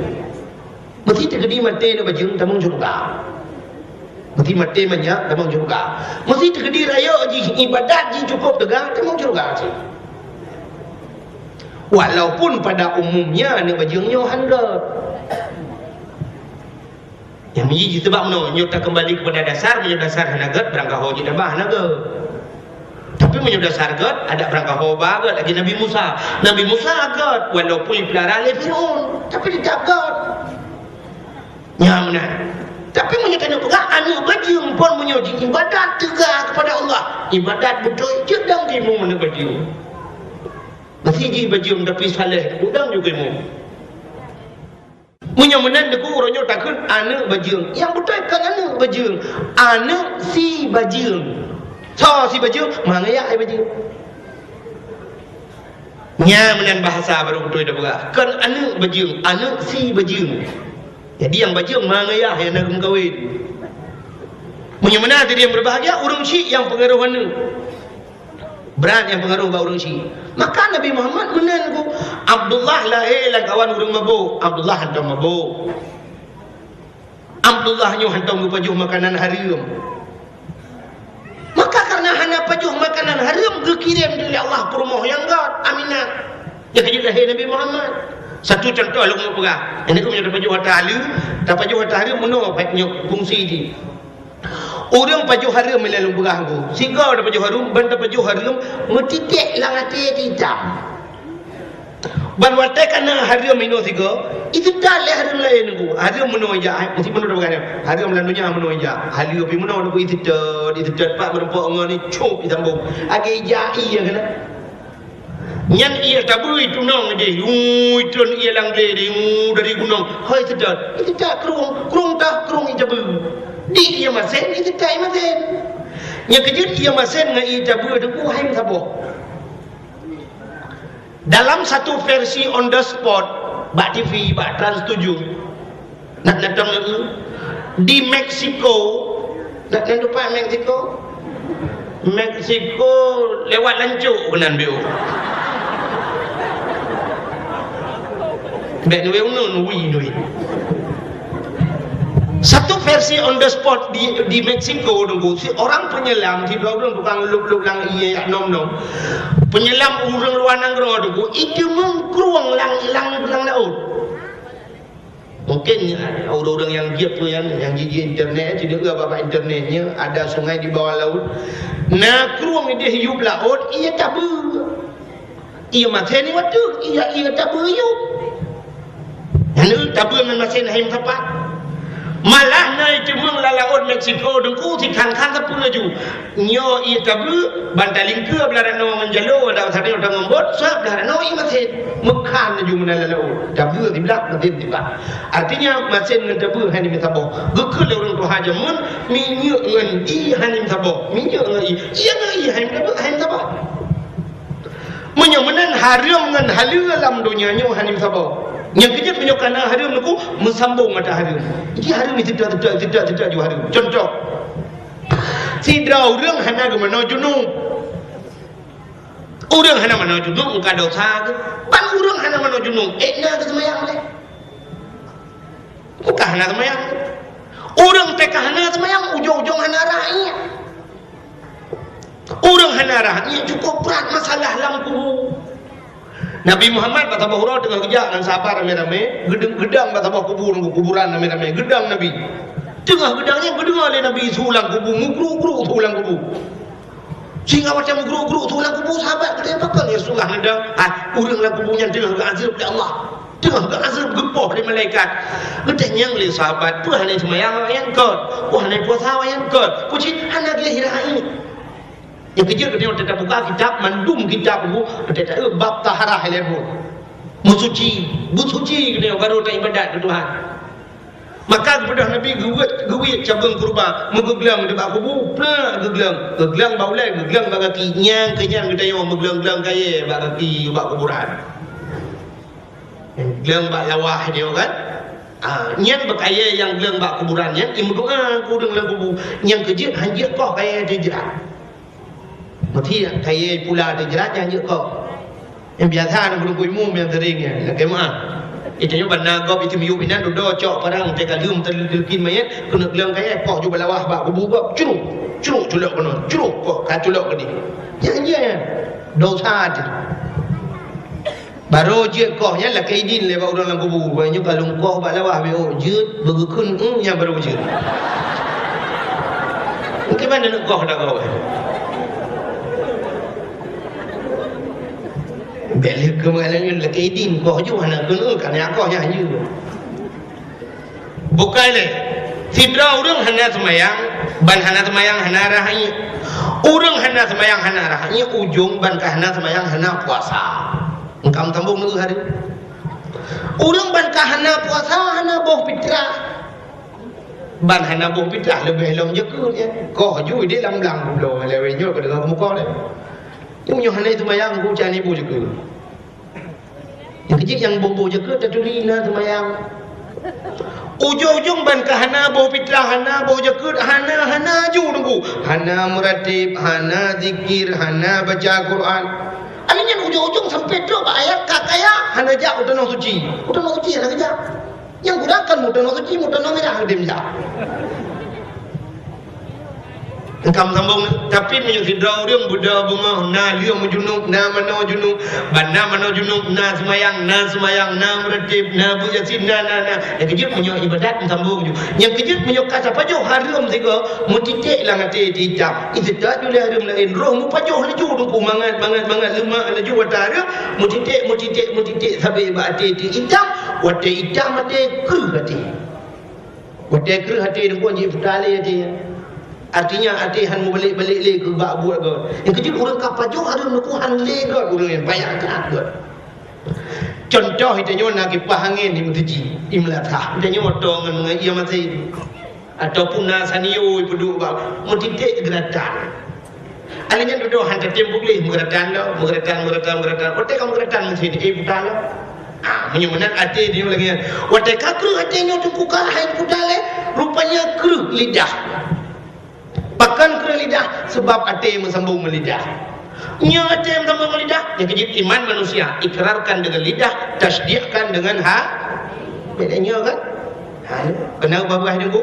Mesti terkedi mati nak bajing tamang juga. Mesti mati banyak tamang juga. Mesti terkedi raya ibadat ji cukup tegang tamang juga. Walaupun pada umumnya ni bajingnya 100. Yang ini sebab no nyota kembali kepada dasar hanagat berangkat haji tabah hanaga. Tapi menyodasar gat ada berangkat haji lagi Nabi Musa. Nabi Musa gat walaupun pelara le Firaun tapi dia gat. Nyamna. Tapi menyatakan pegak anak bajing pun menyoji ibadat tegak kepada Allah. Ibadat betul jedang timu mana bajing. Masih ji bajing tapi saleh udang juga mu. Menyamenan deku orangnya takut anak bajing. Yang betul kan anak bajing. Anak si bajing. So si bajing mangayak ai bajing. Nya menan bahasa baru betul dah berah. Kan anak bajing, anak si bajing. Jadi yang bajing mangayak yang nak kahwin. Menyamenan tadi yang berbahagia orang Syiah yang pengaruh mana? Berat yang pengaruh bau orang Syiah. Maka Nabi Muhammad menangu Abdullah lahir lah kawan orang mabuk. Abdullah hantar mabuk. Abdullah nyu hantar pajuh makanan haram. Maka karena hanya pajuh makanan haram dikirim dari Allah ke rumah yang gat Aminah. Yang kejut lahir Nabi Muhammad. Satu contoh lu mau pegang. Ini aku punya pajuh harta haram, tak pajuh harta haram mana patnya fungsi di. Orang pajuh haram melalui beranggu. Sehingga ada pajuh haram, benda pajuh haram metitik lang hati hitam. Ban watai kana haram ino sigo, itu dah le haram lain ku. Haram meno aja, mesti meno dah berani. Haram lalunya meno aja. Halu pi meno ku itu pak berempat ngani cop ditambung. Age jai ya kana. Nyan ia tabui tunong je. Itu ia lang de dari gunung. Hai sedar. Itu tak kerung ijabu. Di ia masen itu tak masen. Yang kejut ia masen ngai ijabu ada ku hai sabo. Dalam satu versi on the spot, Bak TV, Bak Trans 7 nak datang di Meksiko, nak lupa Meksiko lewat lancuk benan biu. Bek nuwe nui. Satu versi on the spot di Meksiko nunggu si orang penyelam si dua tukang luk lang iya nom penyelam urang luar nangro nunggu itu mengkruang lang laut Mungkin orang-orang yang giat tu yang gigi internet, tidak ke apa internetnya, ada sungai di bawah laut. Nah, keruang dia hidup laut, ia tak ber. Ia macam ni waktu, ia tak ber hidup. Yang tak ber dengan macam ni tempat. Malah naik cuma laut Mexico dengku si kan-kan tak pernah ju. Nyo ia tak ber, bantaling ke belah no menjalo, ada tadi orang membot, sebab belah no ia macam mekan ju mana laut. Tak ber di belak, nanti di belak. Artinya macam dengan tak ber hani metabok. Gekul orang tu haja mun minyak ngan i hani metabok. Minyak ngan i, ia ngan i hani metabok. Menyomenan haram ngan halal dalam dunia nyo hani metabok. Yang kejap menyokana haram aku mensambung mata haram. Ini haram ni tidak juga haram. Contoh, sidra orang hana ke mana junub. Orang hana mana junub engkau dosa ke? Pan orang hana mana junub. Ekna ke semayang le? Bukan hana semayang. Orang teka hana semayang ujung-ujung hana rakyat. Orang hana rakyat cukup berat masalah dalam kubur. Nabi Muhammad kata bahura tengah kerja dengan sahabat ramai-ramai, gedang kata bah kuburan ramai-ramai, gedang Nabi. Tengah gedangnya berdengar oleh Nabi sulang kubur, mugru-gru sulang kubur. Sehingga macam mugru-gru sulang kubur, sahabat kata apa kan ya Rasulullah gedang, kuranglah kuburnya tengah azab oleh Allah. Tengah azab gepoh dari malaikat. Gedangnya oleh sahabat, puah ni semayang yang kot, puah ni puasa yang kot, pucit anak dia hirai. Yang kerja kita tetap buka kitab, mandum kitab bu, tetap bab taharah lebu, musuci kita baru tak ibadat ke Tuhan. Maka kepada Nabi gewit cabang kurba, megeglang di bak kubu, pula geglang baulai, geglang bak kaki, nyang kenyang kita yang meglang kaya bak kaki bak kuburan. Geglang bak lawah dia kan. Nyang berkaya yang gelang bak kuburan, yang imdoa kurang dalam kubu, yang kerja hanya kau kaya dia jerat. Mati kaya pula ada jerat yang kau. Yang biasa ada berukui mum yang teringnya. Nak kemah. Itu yang benar kau itu miu ina dodo cok parang tekalium terlikin mayat kena gelang kaya kau juga lawah bak kubu bak curuk culok kena curuk kau kaculok ke dia. Yang dia dosa aja. Baru je kau nya lah kaidin le bak orang dalam kubu. Banyak kalau kau bak lawah be oh je bergekun yang baru je. Mungkin mana nak kau dah kau. Beli kemalangan lagi din kau juga nak kena kan kau hanya bukan le sidra orang hana semayang ban hana semayang hana rahai orang hana semayang hana rahai ujung ban hana semayang hana puasa engkau tambung nu hari orang ban hana puasa hana boh fitrah ban hana boh fitrah lebih long je ke kau juga dia lam-lam lo lewe nyo ke dengan muka le. Yang hana semayang ku cani bu juga. Yang kecil yang bobo juga tatulina semayang. Ujung-ujung ban kahana bo fitrah hana bo juga hana ju nunggu. Hana meratib, hana zikir, hana baca Quran. Alinyan ujung-ujung sampai tu ayat kakaya hana jak utanong suci. Utanong suci hana jak. Yang gunakan utanong suci, utanong merah dem jak. Engkau sambung tapi menyedra orang Buddha bunga na liang menjunuk na mano junuk bana mano junuk na semayang na meratib na bujasin na yang kejut menyok ibadat sambung ju yang kejut menyok kata pajoh haram sego mutitik lang ate hitam itu tak boleh haram lain roh mu pajoh ni ju dungku mangat lemak ala ju watara mutitik sampai ba ate hitam wate hitam ate keruh hati dungku ji futale ate. Artinya hatihan mu balik-balik le ke bak buat ke. Yang kecil orang kapajoh ada nukuhan le ke orang yang banyak kat ke. Contoh itanya nak kipas angin di mutiji imlatah. Itanya motor dengan ia masih ataupun nasanio peduk bak mutitik geratan. Alanya duduk hantar timbuk le geratan. Otak kamu geratan mesti di putar lo. Menyumanan hati dia lagi. Otak kakru hatinya tu kukah hain putale rupanya kru lidah. Pakan ke lidah sebab hati bersambung melidah. Nya hati bersambung melidah. Yang kejip iman manusia ikrarkan dengan lidah, tasdiqkan dengan bedanya kan? Kenapa babah itu?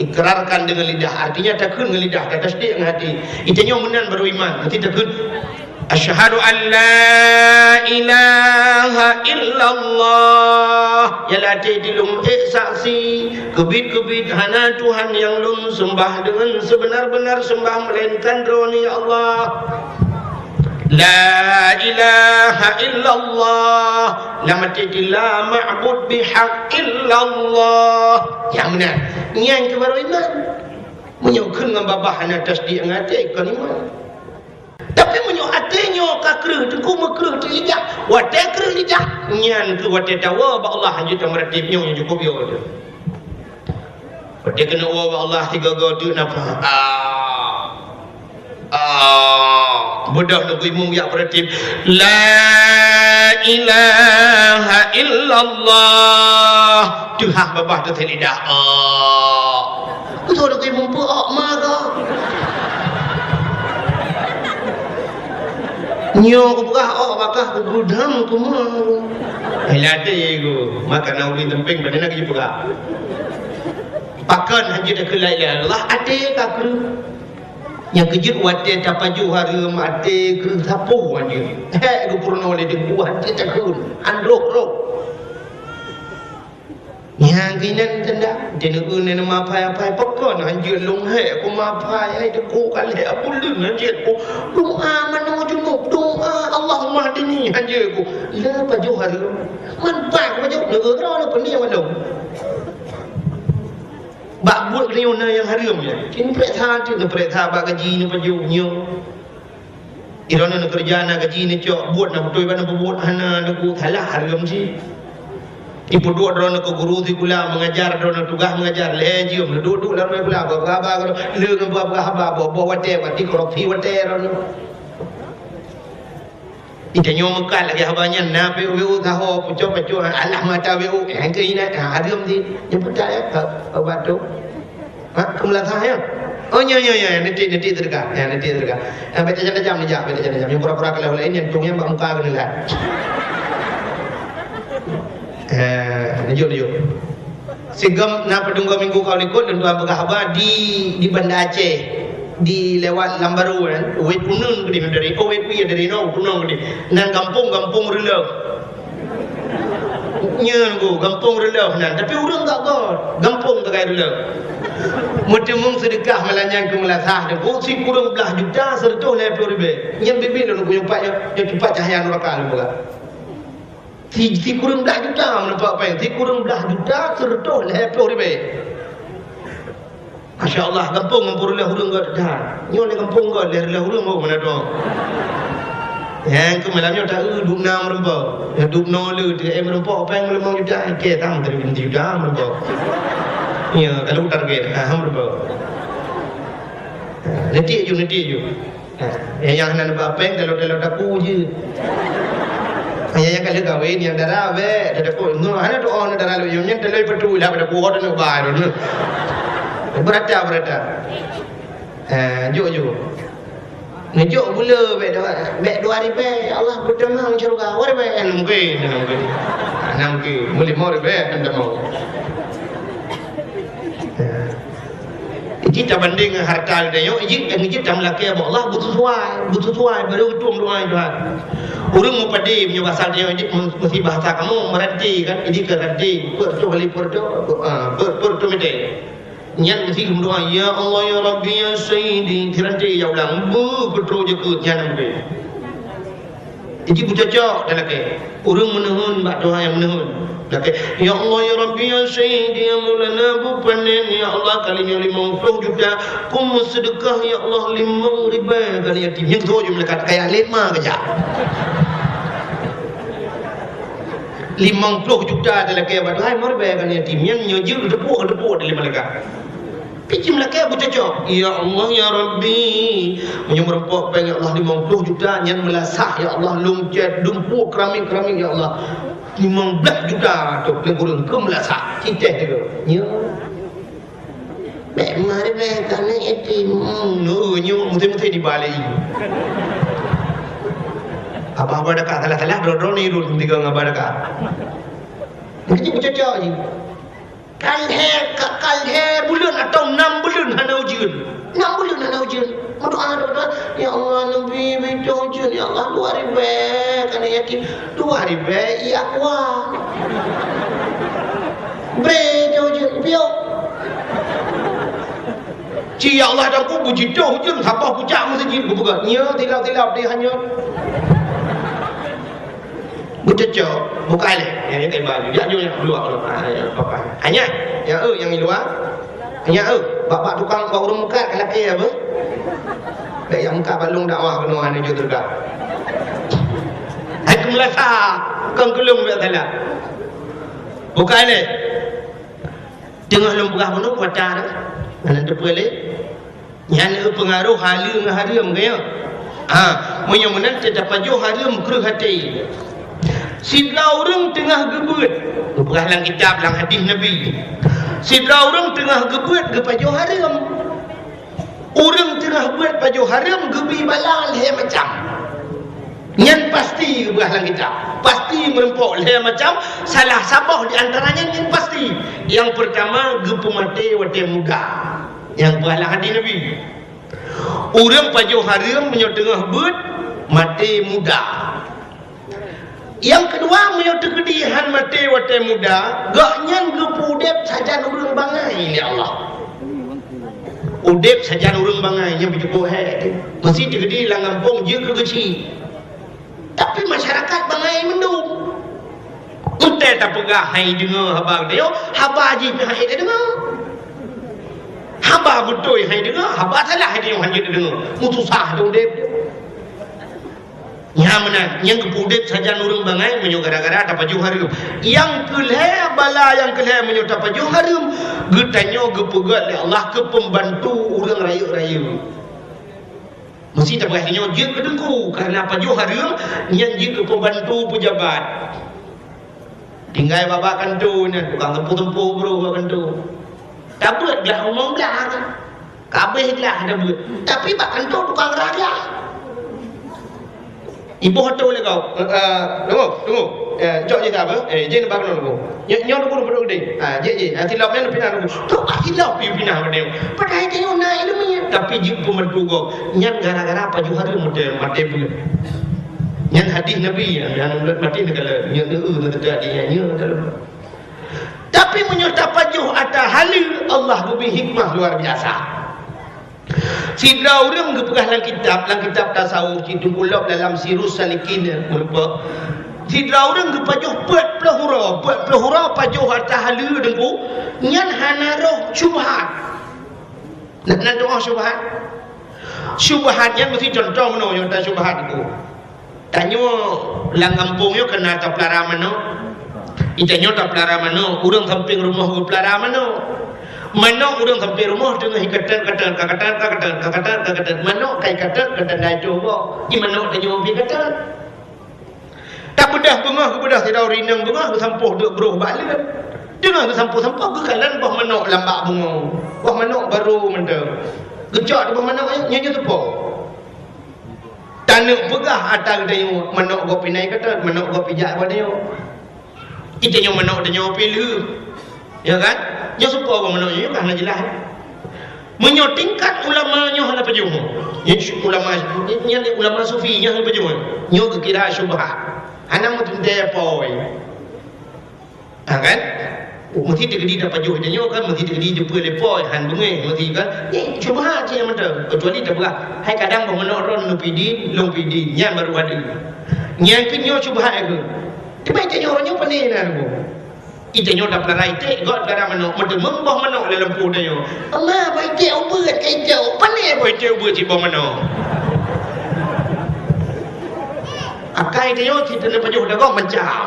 Ikrarkan dengan lidah. Artinya takun dengan lidah, tasdiq dengan hati. Itanya menan baru iman. Nanti takun Asyhadu an la ilaha illallah. Ialah dilum saksi kebit-kebit hana Tuhan yang lum sembah dengan sebenar-benar sembah melainkan Roni Allah. La ilaha illallah. Lamati la ma'bud bihaq illallah. Yang benar. Yang kebaru iman. Menyokong dengan babah hana tasdik ngate kan iman. Tapi menyok hatinya kakrih tu ku makrih tu ijak wate krih ijak nyan tu wate tawa ba Allah hanya tu meratibnya yang cukup yo tu wate kena wa Allah tiga go tu napa bodoh nak imum ya meratib la ilaha illallah tu hak babah tu lidah betul nak imum pu marah nyo ko bakah bakah ko gudang ko mo hilate yego maka na uli tempeng badana ke juga pakan haji dak la ilaha illallah ate ka kru yang kejut wate tapaju harum ate kru sapu anje go purno le de buat te takun androk yang kinan tanda denu ne ma pai pakon anjir long he ko ma pai ai de ko kale apulun anjir ko doa mano junub doa Allahumma hadini anjir ko la paju harum man pak paju de ro pening wadong bak buat riona yang harum ya kin pretha tu ne pretha ba gaji ni paju nyo irona ne kerja na gaji ni cok buat na betul ban buat hana ne ko thalah harum si ibu dua drone ke guru di kula mengajar drone tugas mengajar lejium duduk dalam kula baba leugan baba bawa wate wati kropi wate drone ite nyom kal lagi habanya na pe u taho pucuk Allah mata u engke ina harum di nyebut ya batu ha kumla saya oh nya nanti terdekat ya nanti terdekat baca jam ni baca jam yang pura-pura kalau lain yang tungnya muka kan lah Njuk Sigam na padungga minggu kau likut dan tuan berkahaba di Banda Aceh di lewat Lambaru kan wet punun gede dari wet pi dari no punun gede nan kampung relaf nyen go kampung relaf nan tapi urang tak god kampung tak kaya relaf mutemung sedekah melanyang ke melasah dan ko si kurang belah juta serta le ribe nyen bibi lu punya cepat cahaya neraka lu si kurang belah juta menampak apa yang si kurang belah juta serta lepo ribe Masya Allah kampung ngampur lah hurung gak dah nyon le kampung gak le hurung mau mana dong yang ke malamnya tak duk na merempa ya duk no le dia merempa apa yang mau juta ke tang dari binti juta merempa ya kalau target merempa nanti ju yang nak apa yang kalau daku je yang kalau kahwin yang darah be daku no ada doa na darah lu yang telai petu lah pada kuat nak bayar tu berada juk ngejuk gula be 2000 Allah bertemang syurga war be mungkin boleh mau be anda mau kita banding harta dia yo ijik tam laki Allah butuh tuai baru tuang doa Tuhan urang mau padi punya bahasa dia mesti bahasa kamu merati kan ini kerati pertu mete nyan mesti doa ya Allah ya Rabbi ya Sayyidi tirante ya ulang betul je ke nyan be jadi bucacok dalam ke urang menuhun bak doa yang menuhun ya Allah ya Rabbi ya Sayyidi ya Maulana bupanen ya Allah kalinya 50 juta kum sedekah ya Allah 5,000 kali yatim yang tu je melekat kayak 5 kejap 50 juta dalam kayak badai mau bayar kali yatim yang nyojil depuk dalam melekat Pijim lah kaya bucacok. Ya Allah ya Rabbi, menyemrempok pengen Allah 50 juta yang melasah ya Allah lumcet dumpuk keramik ya Allah 15 juta tu kurang ke melasah ciceh tu ya mek mari mek kan yatim nyo mesti dibalik apa dekat salah bro ni dulu tiga ngapa dekat mesti bucacok ni kalhe bulan atau 6 bulan hana ujian 6 bulan hana ujian doa Ya Allah Nabi betul je. Ya Allah 2 ribu kan yakin 2 ribu iya kuah. Betul je biar. Ci ya Allah dah ku puji doh je siapa pucak masjid ku buka. Nya tilap-tilap dia hanya. Betul buka le. Yang ni baju. Ya jo yang luar apa. Hanya yang yang luar. Hanya bapak tukang bawa urung muka kalau kaya apa? Baik yang muka balung dakwah penuh ane jo terga. Aku melasa kang kelung biar salah. Buka le. Tengah lembah penuh pacar. Mana terpele? Yang pengaruh halu haram gaya. Munyo menan terdapat jo haram keruh hati. Sidra orang tengah gebut. Bukan dalam kitab dalam hadis Nabi. Sidra orang tengah gebut ke pajo haram. Orang tengah buat pajo haram gebi balal he macam. Yang pasti bukan dalam kitab. Pasti merempok le macam salah sabah di antaranya yang pasti. Yang pertama gepu mati wate muda. Yang buahlah hadis Nabi. Orang pajo haram menyotengah but mati muda. Yang kedua menyotengah kedihan mati wate muda. Gaknya gepudep saja urang bangai ni Allah. Udep saja urang bangai yang bercukup hai. Masih digedi langampung je ke kecil. Tapi masyarakat bangai mendung. Untai tak pegah hai dengar habang dia. Haba ji hai dia dengar. Haba betul hai dengar, haba salah hai dia hanya dengar. Mutusah tu dep. Yang mana yang kepudep saja urang bangai menyo gara-gara dapat ju harum. Yang keleh bala yang keleh menyo dapat ju harum. Getanyo gepegat le Allah ke pembantu urang raya-raya. Mesti tak boleh nyo je ke dengku kerana apa ju harum yang je ke pembantu pejabat. Tinggal baba kantu ni tukang tempuh-tempuh bro baba kantu. Tak buat lah ngomong dah. Kabeh lah dah buat. Tapi bak kantu tukang raja. Ibu hotel le kau. Tunggu. Cok je apa? Je nak bangun dulu. Nyo dulu dulu deh. Je. Tilap ni pindah dulu. Tu tilap pindah dia. Padahal dia nak ilmunya. Tapi je pembantu kau. Nyat gara-gara apa ju harum mati buat. Yang hadis Nabi yang mati negara yang terjadi yang dalam. Tapi menyerta pajuh atas halil Allah lebih hikmah luar biasa. Sidra orang gepegah dalam kitab tasawuf itu pula dalam Sirus Salikin merupa. Sidra orang gepajuh 40 huruf pajuh atas halil dengku nyan hanaroh syubhat. Nak doa syubhat. Syubhat yang mesti contoh meno yang tak syubhat itu. Tanyo lang kampung yo kena tak pelara mano. Itanyo tak pelara mano, urang samping rumah go pelara mano. Mano urang samping rumah dengan hikatan mano kai katan dai coba. I mano tanyo pi katan. Tak bedah bengah bedah tidak rinang bengah sampuh duk bro balik. Dengar sampuh-sampuh ke kalan bah mano lambak bengah. Bah mano baru menda. Gejak bah mano nyanyi tepo. Tanuk pegah atas dia manok gopi naik kata manok gopi jak pada dia. Kita nyo manok dia nyo pilu. Ya kan? Nyo supo apa manok nyo kan jelas. Menyo tingkat ulama nyo hala pejung. Ulama sufi nyo hala pejung. Nyo kira syubhat. Ana mutun dia poi. Kan? Mesti digedi dapat juh dia kan mesti digedi jumpa lepoi han bungai mesti kan ni syubhat je macam kecuali tak berah hai kadang menok ron lupidi lumpidi nyan baru ada nyan kenyo syubhat ke tiba tenyo nyo panen aku itenyo dak larai tek god gara menok mede membah menok dalam lempu dia Allah bai tek ubeut kai jauh panen bai tek ubeut ci bah menok akai tenyo kita nak pajuh dak macam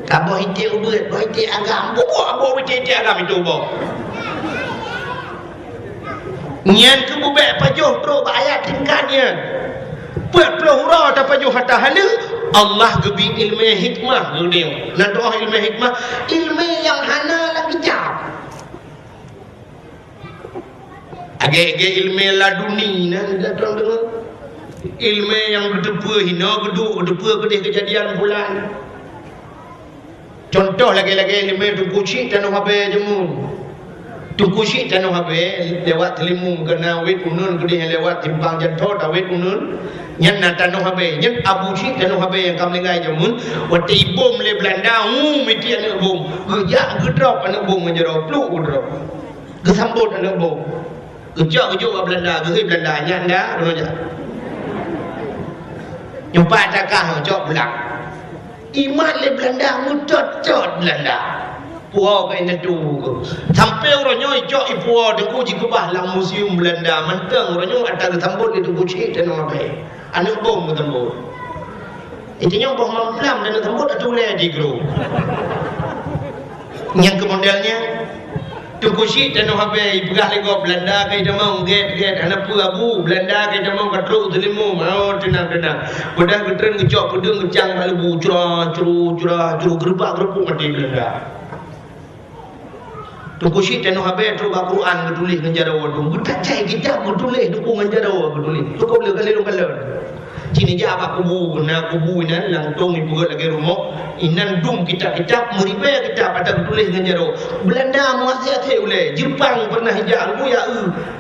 Kabo hiti ubeut, bo hiti agam, bo hiti agam itu bo. Nyan ke bubek pajuh bro ayat tingkatnya. 40 huruf ta pajuh hatta halu Allah gebi ilmu hikmah dia. Nan doa ilmu hikmah, ilmu yang hana lagi jap. Age ilmu laduni nan datang dengar. Ilmu yang gedepa hina gedepa kedih kejadian bulan. Contoh lagi-lagi ilmu tu kucing dan habis jemun. Tungku syik tanu habe lewat telimung kena wet unun kudi lewat timbang jantot awet unun nyen na tanu habe nyen abu syik tanu habe yang kam lengai jamun wate ibom le Belanda meti anu bom gejak gedrop anu bom menjero pluk gedrop gesambut anu bom gejak gejuk Belanda gehei Belanda nyen dah roja nyumpa takah jok belak imat le Belanda mutot-tot Belanda puau kai netu sampai orang nyoi jok ipuau dengku jikubah lang museum Belanda menteng orang nyoi ada kesambut itu bucik dan orang baik anu bom kesambut itu nyoi boh mamplam dan kesambut atu le di gru yang ke modelnya tu bucik dan orang baik pegah lego Belanda kai demang get anak abu Belanda kai demang katru telimu mau tenang padahal getren ngejok pedeng ngecang lalu curah gerbak mati Belanda Tunggu syik tanu habe tu Al-Quran ketulis dengan jarawa tu. Budak cai kitab ketulis dukung dengan jarawa ketulis. Tu kau boleh kali lu. Cini je apa kubu inan langtung ibu lagi rumah. Inan dum kitab meribe kitab ada ketulis dengan jarawa. Belanda muasir the ule. Jepang pernah hijau aku ya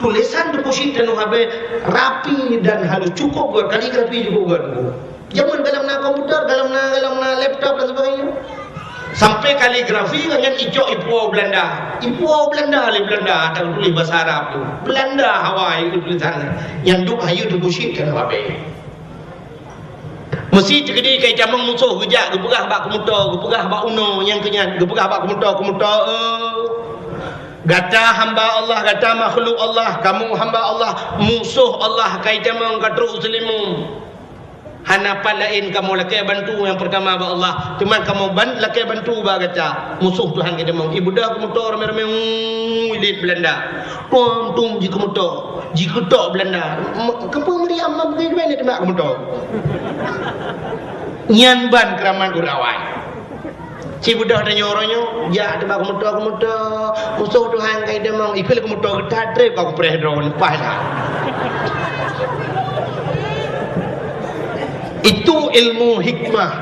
tulisan tunggu syik tanu habe rapi dan halus cukup buat kaligrafi juga buat. Zaman dalam komputer, dalam laptop dan sebagainya. Sampai kaligrafi dengan ijok ipuau Belanda le Belanda tak tulis bahasa Arab tu Belanda Hawaii itu tulisannya yang duk hayu tu busyik kan babe mesti tegedi kai jamang musuh gejak gepegah bak komuter gepegah bak uno yang kenyan gepegah bak komuter gata hamba Allah gata makhluk Allah kamu hamba Allah musuh Allah kai jamang katru uslimu hanapan lain kamu lakai bantu yang pertama ba Allah cuma kamu lakai bantu ba kata musuh Tuhan kita mau ibu dah kamu tor rame-rame wilit Belanda tum jika kamu tok Belanda kamu meriam apa begini mana tembak kamu tok nyan ban keraman urawan si budak dan nyoronyo ya tembak kamu tok musuh Tuhan kita mau ikut kamu tok kita trip aku pereh drone pas itu ilmu hikmah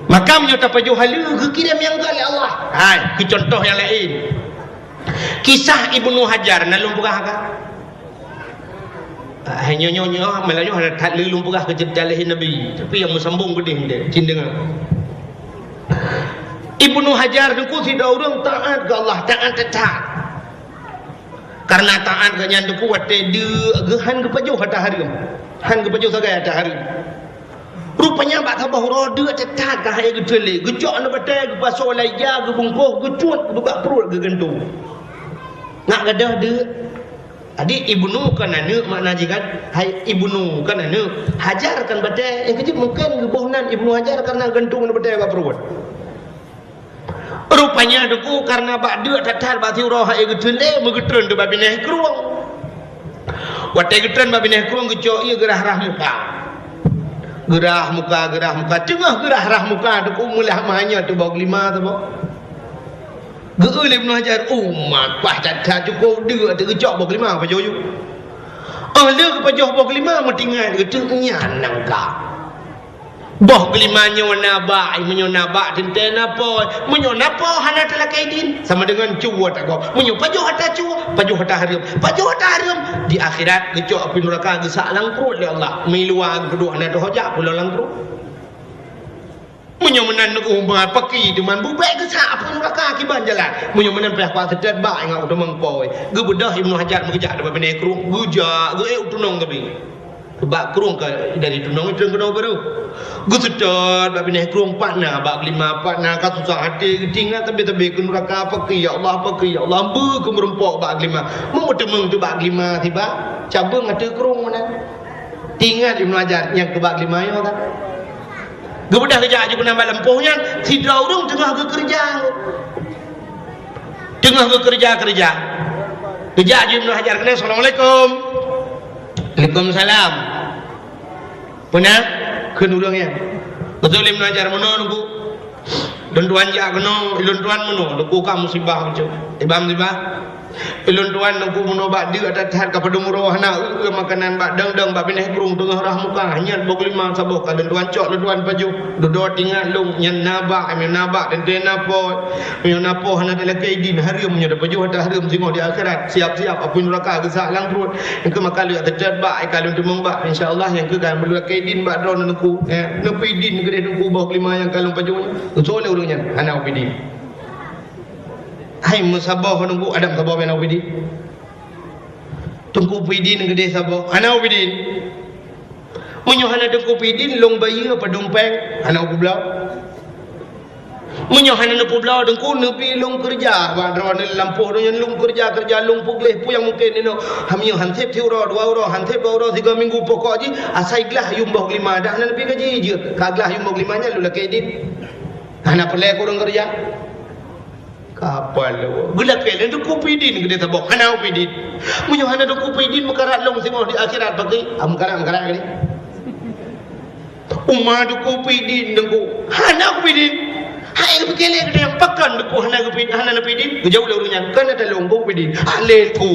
maka menyata pajuh halu kirim yang ke Allah ke contoh yang lain kisah Ibnu Hajar nak lumpugah kan hanya nyonya Melayu ada tak lumpugah ke jalahin Nabi tapi yang bersambung geding dia cindengan Ibnu Hajar dengku tidak orang taat ke Allah taat tetap karena taat ke nyanduku wate dia gehan ke pajuh hata hari han ke pajuh sagai ada hari rupanya bak tabah roda tetat ke hai gedele gejok na batai ke paso laia ke bungkuh gecut ke bak perut ke gentung nak gadah de adik ibnu kanana makna jikan hai ibnu kanana hajar kan batai yang kecil mungkin gebohnan Ibnu Hajar karena gentung na batai ke perut rupanya deku karena bak de tetat bak tiurah hai gedele megetren de babineh keruang watai getran babineh kurang gejok ia gerah muka tengah gerah muka tu mulah mahanya tu bawa kelima tu bawa geul Ibnu Hajar umat pah cacat cukup dia tu gejok bawa kelima apa joyo le ke pajoh bawa kelima metingan gedeng nyanang ka boh kelima nyona ba menyona ba tenten apa menyona apa hana telakai din sama dengan cuwa tak kau menyo pajoh hata harim di akhirat gecok api neraka gesak langkrut ya Allah miluang kedua anak hojak pula langkrut menyo menan umat paki deman bubek gesak api neraka akibat jalan menyo menan peh kuat sedet ba ngau demeng poi gebedah Ibnu Hajar mengejak depan bene krung gujak ge utunong tapi bak krung ke dari tunong itu kena baru gusutot bak bineh krung patna bak lima patna ka susah hati gedingan tapi ke neraka paki ya Allah bu ke merempok bak lima mau demeng tu bak lima tiba cabung ada krung mana tinggal Ibnu Hajar yang ke bak lima ya kan gebedah kerja aja kena lempohnya tidak urung tengah ke kerja kerja aja Ibnu Hajar kena Assalamualaikum Waalaikumsalam. Punah kenurangnya. Betul Ibnu Hajar meno nunggu. Donduan ja keno, donduan meno, nunggu kamu musibah bejo. Tibam Ilun tuan nunggu menobak dia datang ke pada murah nak makanan bak dang bak bineh kurung tengah rah muka hanya 25 sabuk kalau tuan cok tuan baju duduk tinggal lung nyan nabak dan dia napo hana dalam kaidin harum nya baju ada harum singo di akhirat siap-siap apa neraka gesak lang perut engke maka lu terjad bak kalau tu membak insyaallah yang ke kan belu kaidin bak dron nunggu nepi din gede nunggu bau 5 yang kalau baju soleh urungnya ana opidi hai musabah nunggu adam sabah ben opidi tunggu pidin gede sabah ana opidi munyo hana tunggu pidin long bayi apa dompeng ana ublau munyo hana nepu blau dengku nepi long kerja badron lampuh don long kerja long pugleh pu yang mungkin ino hamio hantep tiuro 2 euro hantep 2 euro 3 minggu pokok ji asai gelah yumbah 5 dah hana nepi gaji je kaglah yumbah 5 nya lu laki edit hana pelek kurang kerja kapal lu gula kelen tu kupidin gede tabok hana upidin munyo hana tu kupidin mekarat long singoh di akhirat bagi mekarat gini umma tu kupidin dengku hana kupidin hai bekele gede yang pakan dengku hana kupidin hana kupidin jauh lah urunnya kan ada longgo kupidin alel ku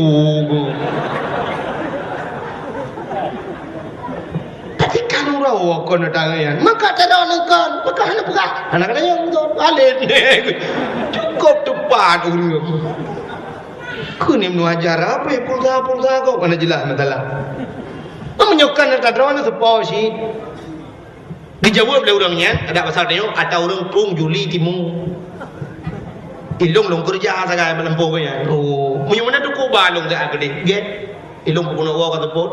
tapi kan uraw kon tangan maka tada nengkan maka hana buka hana katanya betul alel cukup tepat urung kunim nu ajar apa pulsa kau mana jelas matalah menyokan ada drone sepo si dijawab oleh orangnya ada pasal dia ada orang tung Juli timung ilung long kerja sagai melempuh nya oh munyo mana tu ko balong dak gede get ilung puno wa kata pot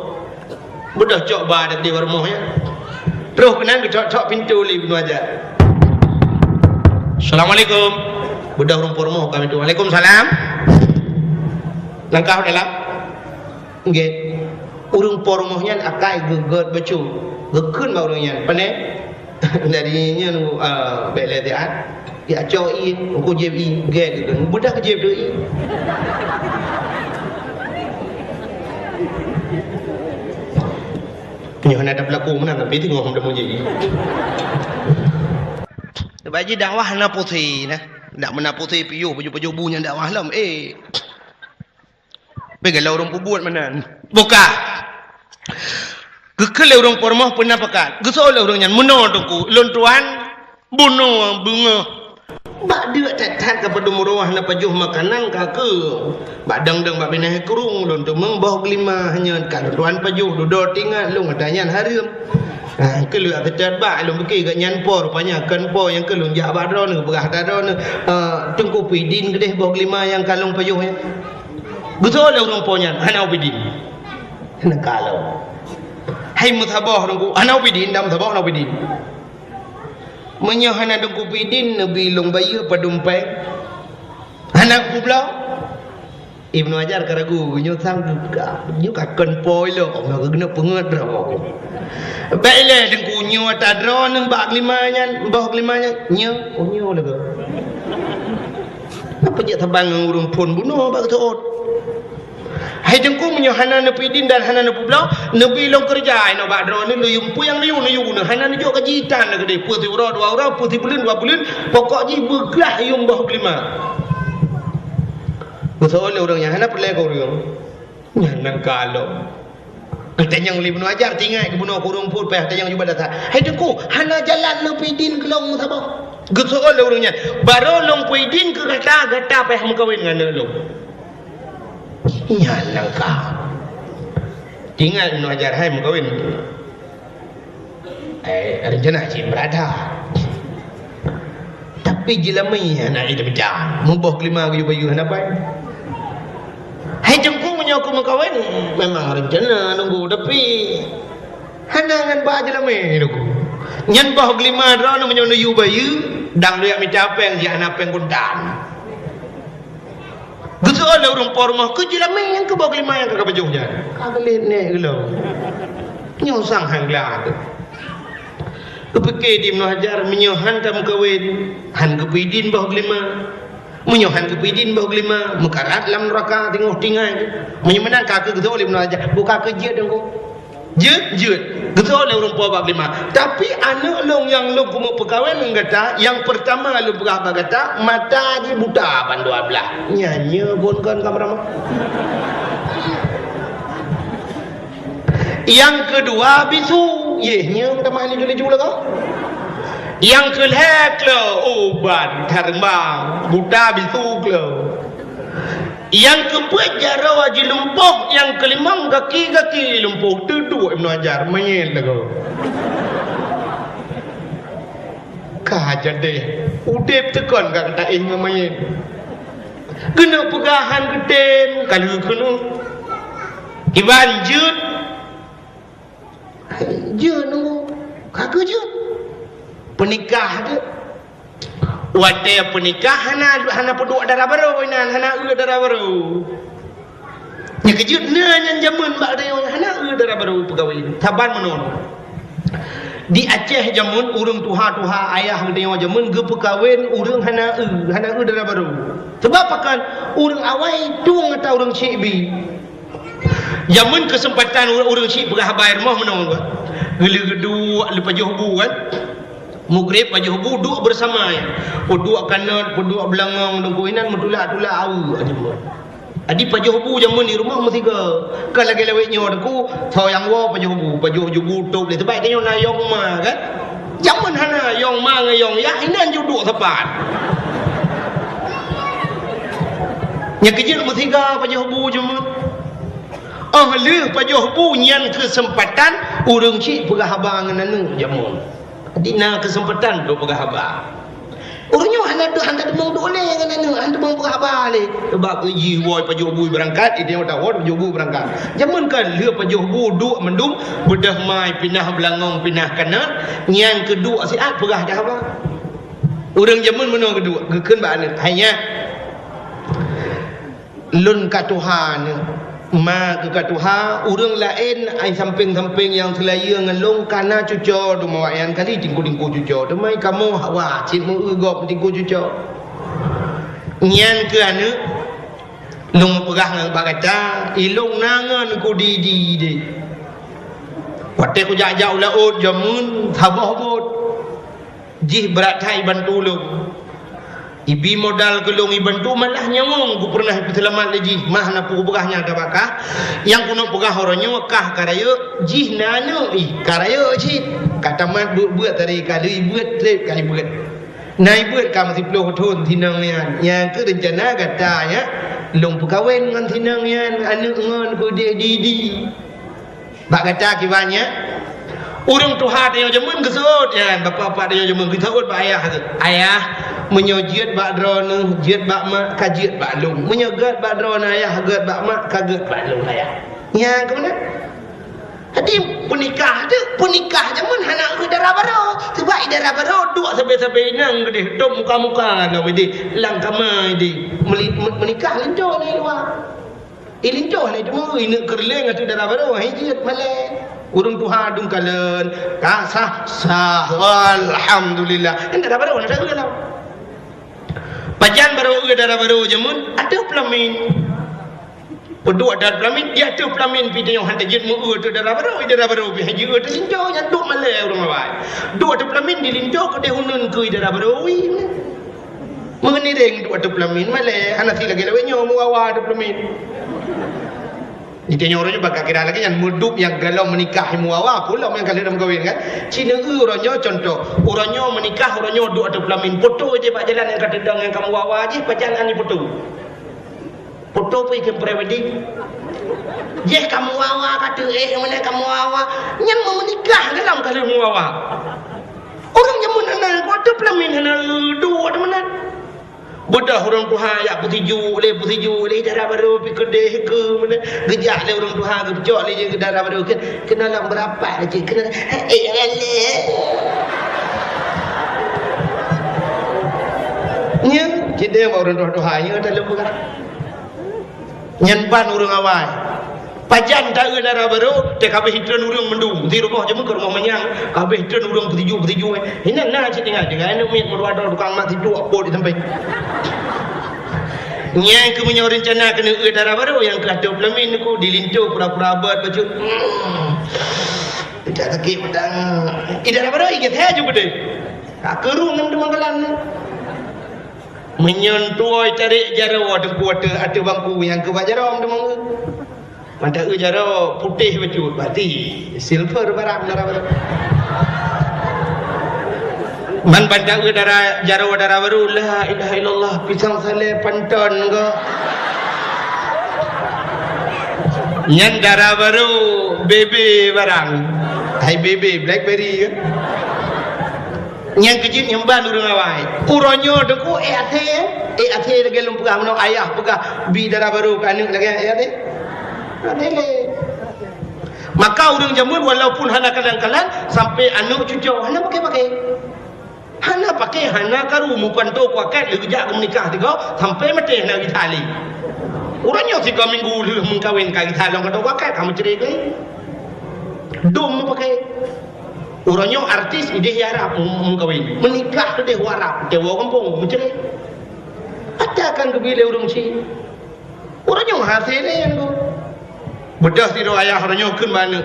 budak cok ba dak di rumahnya terus kenan ke cok pintu li binu aja Assalamualaikum budak rumah rumah kami tu Waalaikumsalam langkah dalam get urung pormohnya akai geget becu gekun ba urungnya pane darinya nu bele diat ya coi ko jebi get budak jeb doi punya ada berlaku menang tapi tengok hom demo jadi bagi dakwah na putih nah ndak mena putih piu baju bunya dakwah lam pegalau orang buat mana buka gekele orang pormoh pernah pakat gesole orang nyan meno tungku lon tuan bunuh bunga bak dia tak kepada murah na pajuh makanan kake bak dang bak benah kurung lon tu membah 5 hanya kan tuan pajuh duduk tinggal long adanyan harum kelu atet bak long beki gak nyan po rupanya kan po yang kelung jak bak dron berah dron tungku pidin gede bah 5 yang kalung pajuh ya gesole orang ponya hana pidin hana kalau hai muthabah dengku ana pidin dam thabah ana pidin menyo hana dengku pidin nabi long bayi padumpeng hana kublau Ibnu Hajar karagu nyo sang nyo kakon poi lo ma kena penget ro baile dengku nyo ta dron nang bak 5 nyan mbah 5 nyan nyo lagu apa je tabang urung pun bunuh bak taot hai jengku menyo hana nepidin dan hana nepublau nebi long kerja ino bak drone lu yumpu yang liu ne hana ne jo kajitan ne gede putih ura 2 ura putih bulan 2 bulan pokok ji beglah yung bah 5 betul orang yang hana pelai kau orang nang kalau kita yang li bunuh ajar tinggal ke bunuh kurung pun peh yang juga datang hai jengku hana jalan nepidin kelong sabah betul orangnya baru long pidin ke gata peh mengkawin dengan lu ya langkah tinggal Ibnu Hajar hai mengkawin rencana cik berada tapi jilamai anak itu bidang mubah 5 bayu apa hai jengku menyoku mengkawin memang rencana nunggu tapi hanangan bah jilamai nunggu nyan bah 5 drone menyono bayu dang lihat micapeng ji anak peng kundan betul ada orang pormah kejelamai yang ke bawah 5 yang ke bajunya kagak nek gelo nyosang hangla kepeke di Ibnu Hajar menyohan tam kawin han kepidin bawah 5 menyohan kepidin bawah 5 mekarat lam neraka tengok tinggal menyemenang kaki betul Ibnu Hajar buka kerja dengku Jut betul le orang tua bab lima. Tapi anak long yang long kumu perkahwin kata yang pertama lu berapa kata mata je buta pan 12. Nyanyi pun kan kamera. Yang kedua bisu, yehnya minta maaf ni jual lah kau. Yang kelak lo obat terbang buta bisu lo. Yang keempat jara wajib lumpuh, yang kelima kaki lumpuh. Duduk Ibnu Hajar main lah kau. Kah jadi udep tekan kang tak ingin main. Kena pegahan geden kalau kena. Iban Jut nunggu kagak Jut penikah dia wadah penikah hana peduk darah baru hana darah baru nya kejut nanya jamun bak dia hana darah baru pegawai taban menon di Aceh jamun urang tuha ayah dia jamun ge pekawin urang hana darah baru sebab akan urang awai tuang atau urang cibi. Zaman kesempatan orang syik berah bayar mah menang buat. Gila-gila lepas juhubu kan. Mugrib pagi hubu duduk bersama ya. Duduk kanan, duduk belangang dan kuinan mentulak-tulak awu aja. Adi pagi hubu zaman di rumah mesti ke. Kan lagi lewetnya aku sayang wa pagi hubu tu boleh terbaik dia nak yong ma kan. Zaman hana yong ma ngayong ya inan duduk tepat. Nya kejil mesti ke pagi hubu zaman. Ahli pajuh bunyian kesempatan urang cik pergahabang nanu jamun. Dina kesempatan tu pergahabang. Urangnya handa demong dole nanu handa demong pergahabang le. Sebab ji boy pajuh bui berangkat dia tak hot pajuh bui berangkat. Jamun kan le pajuh bui duk mendung bedah mai pindah belangong pindah kanan yang kedua siat pergah dah apa. Urang jamun mana kedua gekeun ba ane hanya lun ka Tuhan ma ke Tuhan urang lain ai samping-samping yang selaya ngelong kana cuco do mawayan kali tingku-tingku cuco demai kamu hawa cimu egop tingku cuco nyan ke anu long perah nang bagata ilong nangan ku di de wate ku jajau laut jamun thabah bot jih berat thai bantu lu ibi modal kelong ibantu malah nyawong ku pernah selamat lagi mah na pu berahnya ada bakah yang kuno pegah horonyo kah karayo jih nanu karayo ji kata mat buat tadi kali buat trip kali buat nai buat kam 10 thon tinang yang ke rencana katanya long pekawin ngan tinang yan anu ngan ku di bak kata kibannya urang tuha dia jamun gesot ya bapa-bapa dia jamun kita ut ba ayah menyojiat bak drone jiat bak mak kajiat bak long menyogat bak drone ayah gat bak mak kagat bak long ayah nya kemana hadi punikah jamun hana darah baru sebab darah baru duk sampai nang gede dom muka-muka no gede lang kamai di menikah linjo ni luar linjo ni cuma ini kerleng atu darah baru hijiat malai urang tuha dung kalen kasah sah alhamdulillah kan darah baru ada gelau pajan baru darah baru jamun ada pelamin peduk ada pelamin dia tu pelamin video hantar jin mu tu darah baru haji tu linjo yang duk malai urang awai duk ada pelamin di linjo ke de hunun ke darah baru mengenireng duk ada pelamin malai anak lagi lawenya mu awa ada pelamin Ini orangnya bakal kira lagi yang muduk yang galau menikah muawa pula yang kalian dalam kahwin kan. Cina orangnya contoh, orangnya menikah orangnya duk ada pelamin foto je pak jalan yang kata dang yang kamu wawa je pajangan ni foto. Foto pergi ke pre-wedding. Je kamu wawa kata mana kamu wawa yang mau menikah dalam kalian muawa. Orang yang mana ada pelamin hana dua ada mana. Bedah orang Tuhan ya putiju le darah baru pi kedeh ke mana gejak le orang Tuhan ke jok le je darah baru ke kena lang berapa je kena nya jadi orang Tuhan nya dalam bukan nyanpan orang awal pajan tak ke darah baru tak habis hidran urang mendung di rumah je ke rumah manyang habis hidran urang putiju hinan nah cik tinggal dengan anu mit merwada tukang mak tidur apa di sampai Yang kemudian rencana kena darah baru yang kata pelamin ku dilintu pura-pura abad baju. Tidak sakit pedang. Darah baru ingat saya juga deh. Tak kerung nam demanggalan. Menyentuh cari jaro ada kuota ada bangku yang ke bajarom demang. Mantap jaro putih baju berarti silver barang darah baru. Man pandang darah jaro darah baru la ilaha illallah pisang sale panton ko. Nyan darah baru baby barang. Hai baby blackberry ke. Nyan kecil yang ban urang awai. Uronyo deku ate de gelum pegah mano ayah pegah bi darah baru kan lagi ate. Adele. Maka urang jamun walaupun hana kadang-kadang sampai anu cucu hana pakai. Hana pakai hana karu mukan to kuakat le gejak menikah tiga sampai mati nak ditali. Urangnya 3 minggu lu mengkawin kali talong ka to kuakat kamu cerai ke. Dom pakai. Urangnya artis ide harap mengkawin. Menikah tu deh harap dewa kampung mencerai. Ada kan kebile urang si. Urangnya hasil yang tu. Bedah tiru ayah urangnya keun mana.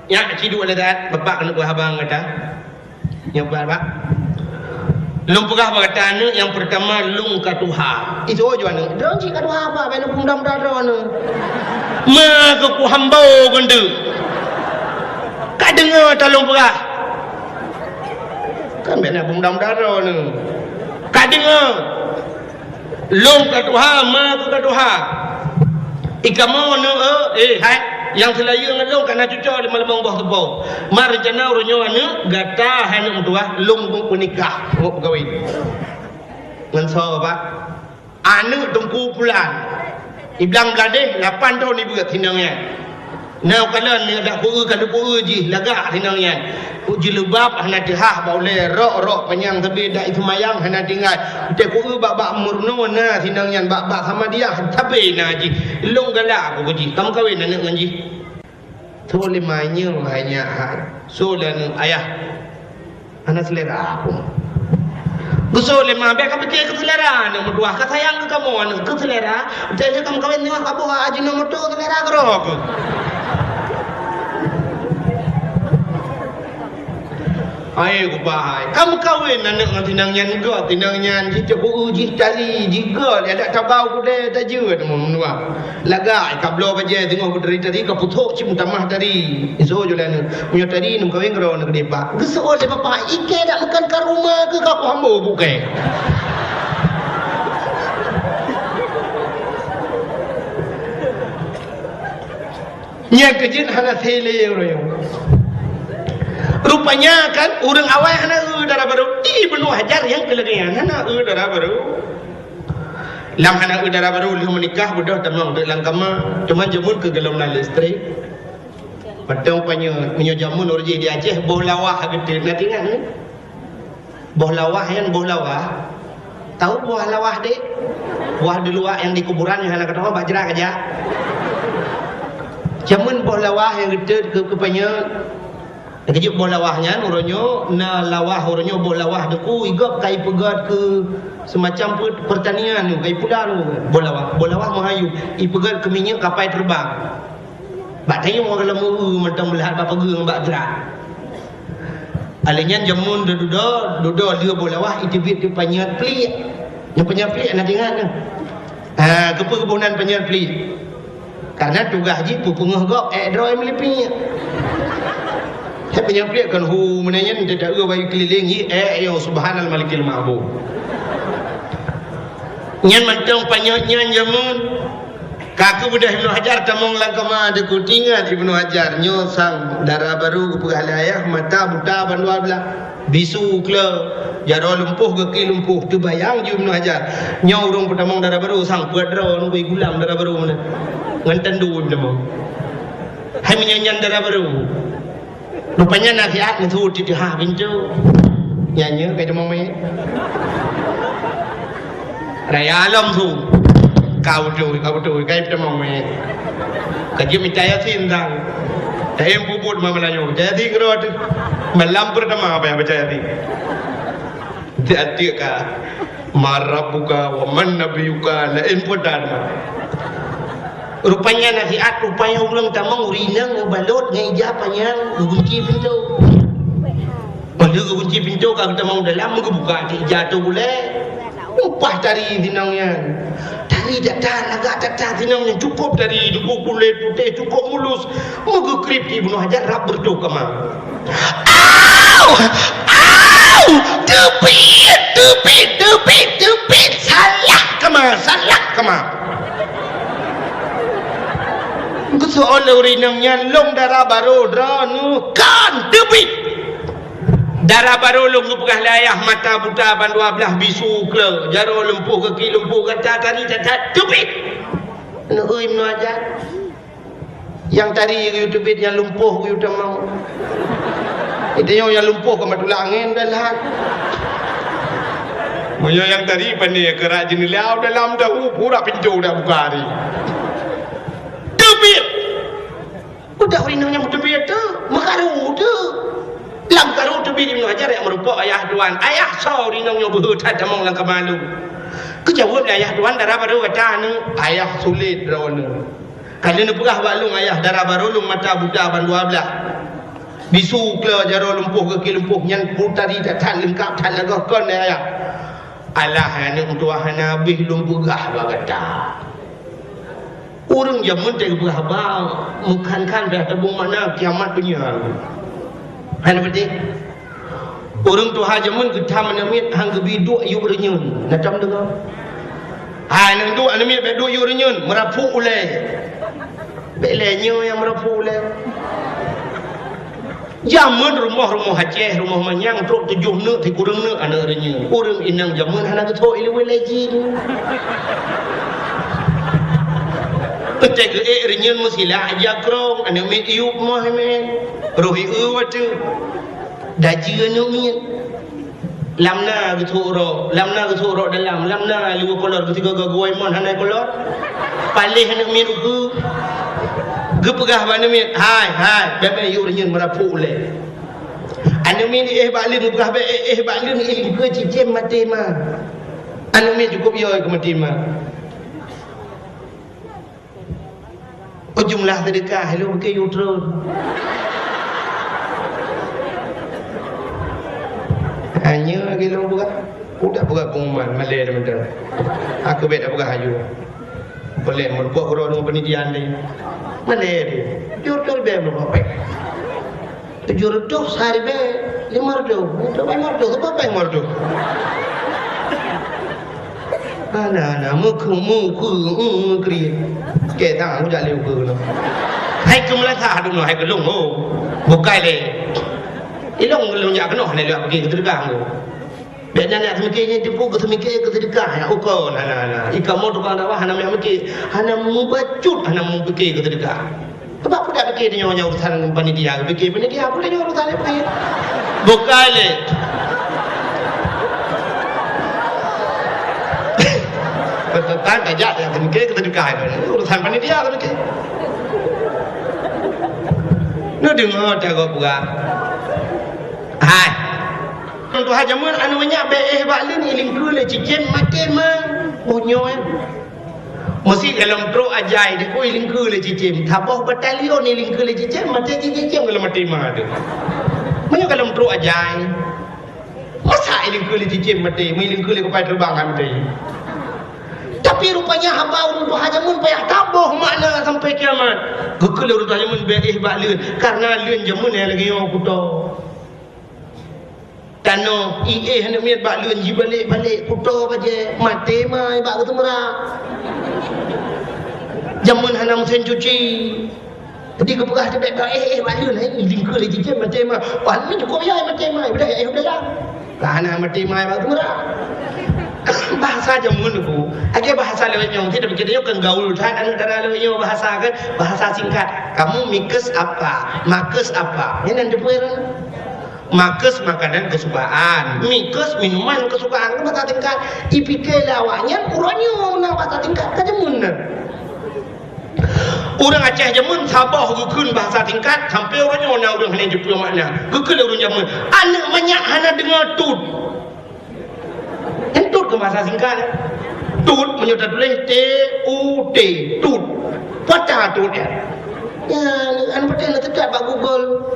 Ya cidu ada dat bapak kena buah abang kata. Yang berapa? Lung pegah berkata yang pertama lung katuha. Itu aja anu. Dong cik katuha apa? Beno pundam dara anu. Ma ke ku hambau gende. Ka dengar talung pegah. Kan beno pundam dara anu. Ka dengar. Lung katuha ma ke katuha. Ikamu anu hai yang selaya ngelong kana cucu di malam buah tebau. Mar rencana uronyo anu gata hanu tua lung menikah ngok kawin. Ngan so pak. Anu tungku bulan. Iblang gadeh 8 tahun ibu tinangnya. Nau kalan ni dak puru kan puru ji lagak tinangnya. Uji lebab hana dihah baule rok penyang tapi dak itu mayang hana dingat. Te puru bak murno na tinangnya bak sama dia tapi na ji. Long galak aku ji. Kamu kawin anak ngan ji. Tole manya hanya solan ayah. Anak selera aku. Gusole ma be ka pete ke selera na mudua ka sayang ke kamu anak ke selera. Jadi kamu kawin ni ka bo aji nomor 2 selera grok. Ai ku bahai. Kamu kawin anak ngan tinangnya go tinangnya ji cebu uji tali jiga ada tabau ku de tajud menua. Laga ka blo baje tengok ku dari tadi ka puthok cim tamah tadi. Iso jolan punya tadi num kawin gro nak depa. Geso de papa ike dak makan ka rumah ke ka ku hambo buke. Nya kejin hana sele royo. Rupanya kan orang awal hana darah baru di Ibnu Hajar yang kelebihan hana darah baru. Lam hana darah baru lu menikah budak tamang de langkama cuma jemur ke gelam na listrik. Padang panyo jamun urji di Aceh boh lawah gede nak ingat ni. Boh lawah yang boh lawah. Tahu buah lawah dek? Buah di luar yang di kuburan yang hana kata bak jerak aja. Jamun boh lawah yang gede ke panyo kejut bola lawahnya uronyo na lawah uronyo bola lawah deku igap kai pegat ke semacam pertanian tu kai pula tu bola lawah mahayu i pegat ke minyak kapai terbang bak tayo mo kalau mu mentang melihat bapa geung bak gerak alenyan jamun dudo dia bola lawah itibit di panyat pli yang panyat pli nak ingat ni keperkebunan panyat pli karena tugas ji pupungah gok droi melipi penyampaikan hu menanya tidak bayi keliling yo subhanal malikil ma'bud nyan mantang panyotnya jamun kaku budah Ibnu Hajar tamong langkama de kutingan Ibnu Hajar nyo sang darah baru ke ayah mata buta bandua belah bisu kle jaro lumpuh ke lumpuh tu bayang Ibnu Hajar nyo urung pertamong darah baru sang puadro nu gulam darah baru mana nganten du demong hai menyanyian darah baru. Rupanya nasihat itu tidak pintu nyanyi kayak demam ni. Raya alam tu kau tu kayak demam ni. Kaji minta ya sindang. Tapi puput mamalanya. Jadi kerana malam pertama apa yang baca jadi. Jadi kah Marabuka wa man nabiyuka la impodan. Rupanya nasihat, rupanya ulang tamang urinang balot ngai japanya gunci pintu. Kalau gunci pintu kalau tamang dalam buka di jatuh boleh. Upah dari dinangnya. Dari datang agak datang dinangnya cukup dari duku kulit putih cukup mulus. Moga krip di bunuh hajar rap berdoa kemang. Au! Au! Tupit! Salah kemang. Kesoal urinangnya long darah baru dranu kan tupit. Darah baru lu pegah layah mata buta ban 12 bisu ke jaro lumpuh kaki lumpuh kata tadi cacat tupit. Euy menu aja. Yang tadi you tupit yang lumpuh you tak mau. Itu yang lumpuh ke matulah angin dalam. Moyo yang tadi pandai kerak jenilau dalam dah pura pintu dah buka hari. Tupit. Udah rinangnya tupit tu, makaru tu. Lam karu tu bini mengajar yang merupakan ayah tuan. Ayah saw rinangnya berhutat damang lang kemalu. Kejawab ayah tuan darah baru kata ni ayah sulit rawan. Kalau ni pegah balung ayah darah baru lung mata buta ban 12. Bisu ke jaro lumpuh kaki lumpuh yang putari tak tan lengkap tan lagah kon ayah. Alah ni untuk nabi lung pegah kata. Orang zaman tak pegah bang mukan kan dah tabung mana kiamat punya. Hanya berarti orang tu haja mun kita menamit hang gebi duk yu renyun macam dengar nang duk anamit be duk yu renyun merapu ulai belenyo yang merapu ulai zaman rumah Aceh rumah manyang truk 7 neuk ti kurang neuk anak renyun orang inang zaman hana ketok ilmu lejin Ketek renyun musila aja krong anamit iup mah men rohi watu daji anumin lamna guturo dalam lamna lu kolor ketiga gagoi mon hanai kolor palih anumin ku gepegah anumin hai bebe yu renyun merapu le anumin balin gepegah balin iling ke cicem mati ma anumin cukup yo ke mati ma jumlah sedekah lu ke yu terus hanya gelo buka udah buka pengumuman malai teman-teman aku beda buka haju boleh merbuat orang dengan pendidikan ni malai jurur be berapa jurur tu sehari be 500 apa yang mardu ana muku kri ke tang aku jale ku no hai kumla tha du no hai kelong ho bukai le ilong lu nyak kenoh ne lu pergi ke sedekah tu. Biar nak semikirnya tipu ke semikir ke sedekah ya ukon ana. Ika mau tukang dakwah hana mikir, hana membacut, hana memikir ke sedekah. Sebab aku dah fikir dia urusan panitia, fikir panitia aku dah urusan apa ya. Bokale. Betul-betul kajak yang semikir ke sedekah itu urusan panitia ke mikir. Nak dengar tak kau buka? Hai. Untuk hajamun anu banyak be baklin iling dulu le cijem mati mang. Bonyo Mesti dalam tro ajai dia ko iling ke le cijem. Tabah batalion iling ke le cijem mati cijem kalau mati mah tu. Mana dalam tro ajai. Masa iling ke le cijem mati, iling ke le kapal terbang mati. Tapi rupanya hamba untuk hajamun payah tabuh makna sampai kiamat. Gekul urut hajamun be baklin karena lun jamun yang lagi yang kuto. Tano hendak miat bak lun ji balik puto baje mati mai bak tu merah. Jamun hana mesin cuci. Jadi kepegah tebek bak lun lingkul je mati mai. Wan ni cukup ya mati mai dah dah. Hana mati mai bak tu merah. Bahasa jamun tu. Age bahasa lewat yang tidak begitu kan gaul than antara lewat bahasa kan bahasa singkat. Kamu mikes apa? Makes apa? Ini nanti puer. Makes makanan kesukaan, mikes minuman kesukaan, bahasa tingkat, ipike lawaknya, urangnya nak bahasa tingkat, kajemun. Orang Aceh jamun Sabah gukun bahasa tingkat, sampai orangnya nak orang hanya jepul makna, gukun orang jamun, anak banyak hana dengar tut, entut tut ke bahasa singkat tut menyudah tulis T-U-T tut patah tut ya anu patah nak tekat pak Google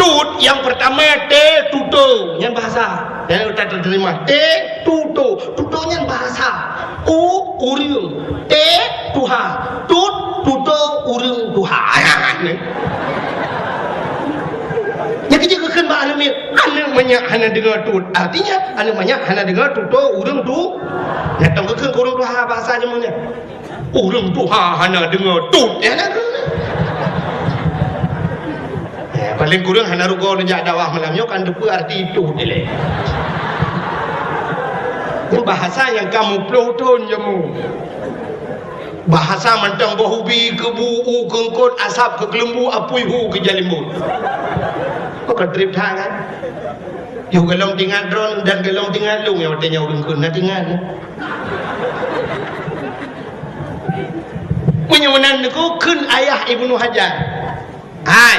tut yang pertama T tuto yang bahasa yang kita terima T tuto yang bahasa U urung T tuha tut tuto urung tuha yang kerja kekan bah alamin anu banyak hana dengar tut artinya anu banyak hana dengar tuto urung tu datang kekan urung tuha bahasa je mana urung tuha hana dengar tut ya nak paling kurang hana rugo nejak dakwah malamnya kan depu arti itu dia ini bahasa yang kamu peloton jamu bahasa mentang bahubi ke buu kengkot asap ke kelembu apui hu ke jalimbu kau trip thang kan you gelong tinggal drone dan gelong tinggal lung yang artinya urung kun nak tinggal penyunan niku kun ayah Ibnu Hajar hai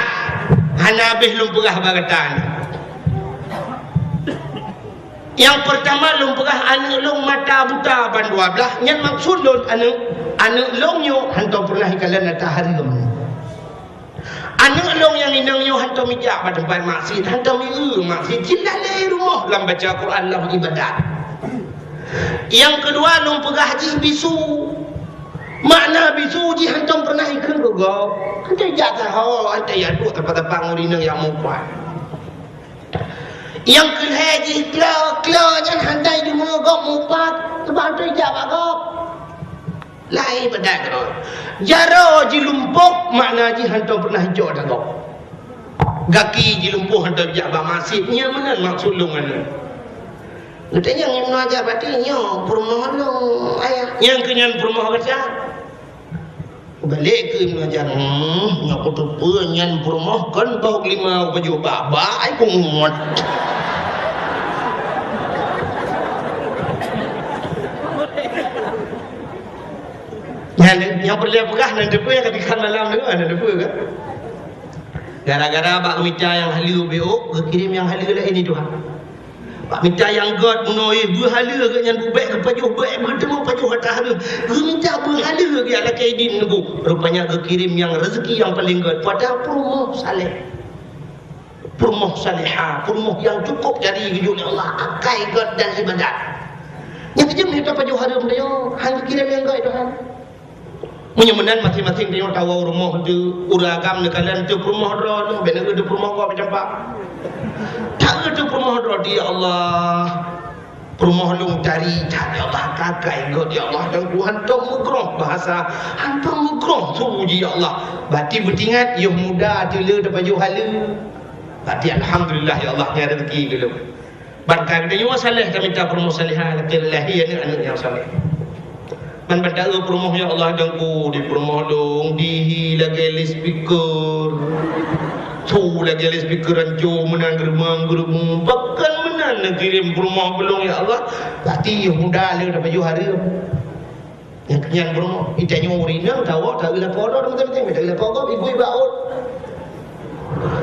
hana habis lumpurah bagatan yang pertama lumpurah anu long mata buta ban 12 yang maksud lon anu long yo hanto pernah ikalan ata hari gem anu long yang inang yo hanto mijak pada tempat maksud hanto miu maksud cilale rumah lam baca Quran lam ibadat yang kedua lumpurah haji bisu makna bisu ji hantam pernah ikut go hantai jatuh ho hantai ya tu tempat-tempat ngurina yang mukuat yang kelhaji klo jan hantai di mogok mupat sebab tu jawab go lai bedak go jaro ji lumpuk makna ji hantam pernah hijau dah go gaki ji lumpuh hantam jawab masifnya mana maksud lungan Ngetanya yang mengajar batinnya perumahan lo ayah yang kenyan perumahan kerja balik ke mengajar aku tu penyan perumahan kan bau 5 baju baba ai pun muat yang perlu pegah nanti depa yang ketika malam tu ada depa kan gara-gara bak mita yang halu beok kirim yang halu lah ini Tuhan Pak minta yang God menoi berhala ke yang bubek ke pajuh baik bertemu pajuh atas hala minta berhala ke ala kaidin nunggu rupanya ke kirim yang rezeki yang paling God pada perumoh saleh perumoh salihah perumoh yang cukup dari wujud Allah akai God dan ibadat yang kejam minta pajuh hala dia hang kirim yang God Tuhan menyemenan masing-masing dia tahu rumah tu uragam nekalan tu perumoh ro benar tu perumoh kau macam apa tak ada perumahan rodi ya Allah perumahan lung dari tak ya Allah kakai God ya Allah dan Tuhan tu mugroh bahasa hantar mugroh suji ya Allah berarti bertingat ya muda tila dapat baju hala berarti Alhamdulillah ya Allah ni rezeki dulu barangkali dia juga salih kami minta perumahan salihah lahi anak yang salih man pada perumahan ya Allah dan ku di perumahan lung dihi lagi speaker tu lagi alis pikiran jo menang geremang bahkan menang nak kirim rumah belum ya Allah berarti muda le dapat baju hari yang kenyan rumah itanya urina tahu tak gila kodo teman-teman tak gila kodo ibu baut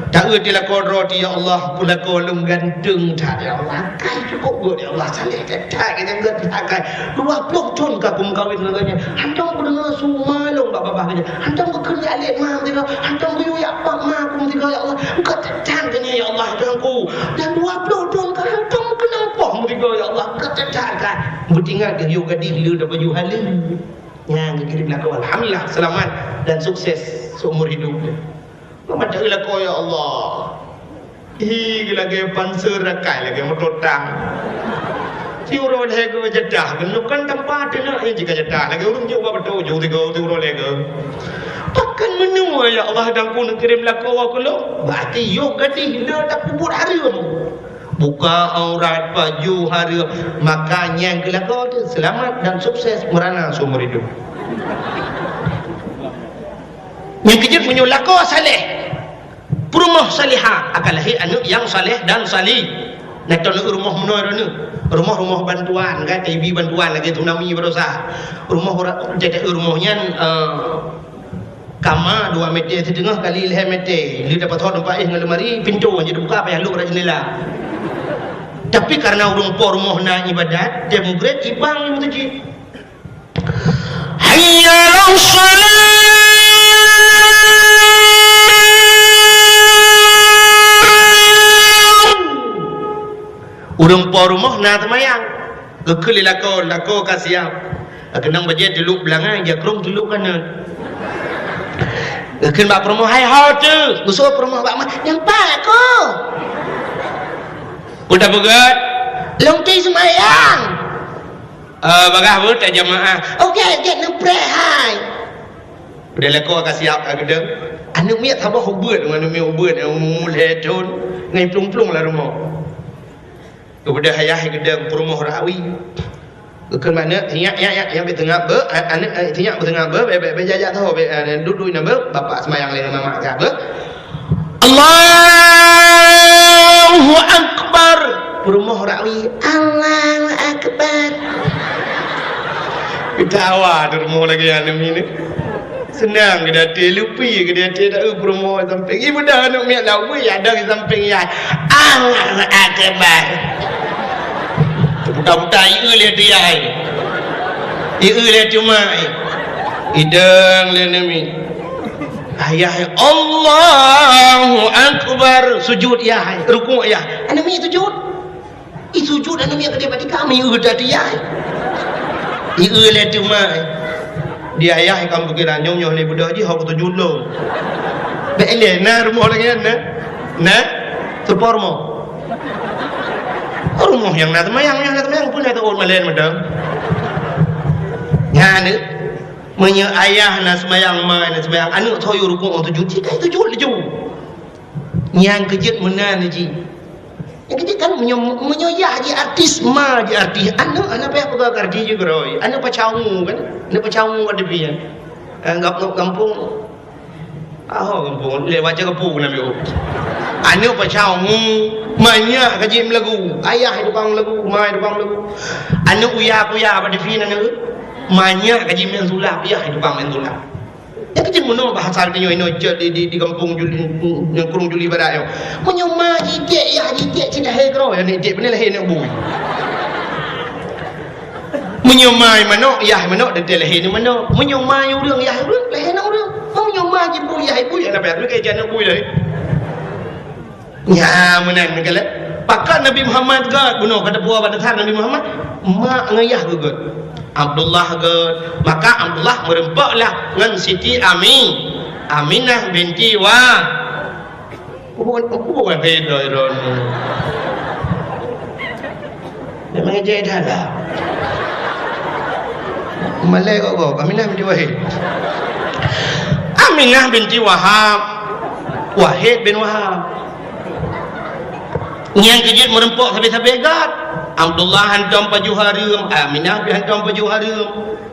tak gila kodo ya Allah pula kolong ganteng tak ya Allah kai cukup god ya Allah salih tak kita enggak dipakai 20 ton kakum kawin dengannya hantam benar semua long bapak kerja hantam bekerja alik mam dia hantam biu ya pak ma kum dia ya Allah engkau tetan kena ya Allah dengku dan 20 ton ka hantam kenapa dia ya Allah ketetan kan bertinggal dia juga di dia dapat baju halal yang dikirim lah kau alhamdulillah selamat dan sukses seumur hidup macam ila kau ya Allah gila ke panser rakai lagi mototang tiuro lagi jedah kan tempat nak jika jedah lagi urung jauh betul jauh tiuro lagi pakan menu ya Allah dan ku kirim lah kau aku lo berarti yo gadih dia tak kubur hari buka aurat baju hari makanya gila kau selamat dan sukses merana seumur hidup yang kejut menyulah kau salih perumahan salihah akan lahir anak yang salih dan salih nak tahu rumah menor ni rumah bantuan kan TV bantuan lagi tu nami berusaha rumah jadi rumahnya kama 2 meter setengah kali 5 meter dia dapat hot 4 dengan lemari pintu je dibuka payah lu kat jendela Tapi karena urung por rumah nak ibadat, dia mugret ibang ni tu. hayya 'alas salat urung por rumah nak temayang. Kekeli lako kasiap. Kenang bajet dulu belangan dia kerung dulu kanan. Ken bak rumah hai ha tu. Usul rumah bak mah yang pak ko. udah begat Long ti semayang. bagah buat jamaah Okey, get no pray hai. Udah lako kasiap agedeng. Anu miat habah hubut dengan anu hubut mulai ton ngai plung-plung lah rumah. Kepada hayah gedang rumah rawi. Ke mana tinyak yang bertengah ber anak tinyak bertengah ber berjajak tahu duduk nama bapa semayang lain mama ka ber Allahu akbar rumah rawi Allahu akbar kita awak rumah lagi anu ni senang ke datai lupi ke datai tak rumah samping ibu dah anak miak lawi ada di samping ya Allahu akbar budak-budak ieu lihat dia ieu lihat cuma idang lihat nami ayah Allahu akbar sujud ya rukuk ya nami sujud sujud nami yang kedai kami ieu dah dia ieu lihat cuma dia ayah kamu kira nyonya ni budak dia hak sujud lo bele na rumah lagi na terpormo rumah yang nak temayang pun nak tahu malen madam. Ngane menye ayah nak semayang mai nak semayang anu toyo rukuk tu juti kai tu jul ju. Yang kejut menan ji. Yang kejut kan menyoyah je artis ma je artis anu apa apa artis juga roi. Anu pacamu kan. Anu pacamu ada pian. Kampung kampung lewat kampung nak biu. Anu pacamu banyak kaji lagu ayah tukang lagu mai tukang lagu anu uya pada fin anu banyak kaji main sulap ayah tukang main sulap ya kaji mono bahasa dia ino di kampung juli yang kurung juli badak yo menyoma jidek ya jidek cina hegro ya ni dek benar he nak bui menyomai manok ya manok de lehe ni manok menyomai urang ya urang lehe nak urang menyomai je bui ya bui nak apa ke jana bui dah ya menan kala pakar Nabi Muhammad gad bunuh kata puah pada thar Nabi Muhammad mak ngayah gud Abdullah gad maka Abdullah merempaklah ngan Siti Aminah binti wa bukan Pedro dia mengajar dah lah Malay kok Aminah binti Wahid Aminah binti Wahid bin Wahab yang kejut merempok sampai gad Abdullah hantam baju harum Aminah hantam baju harum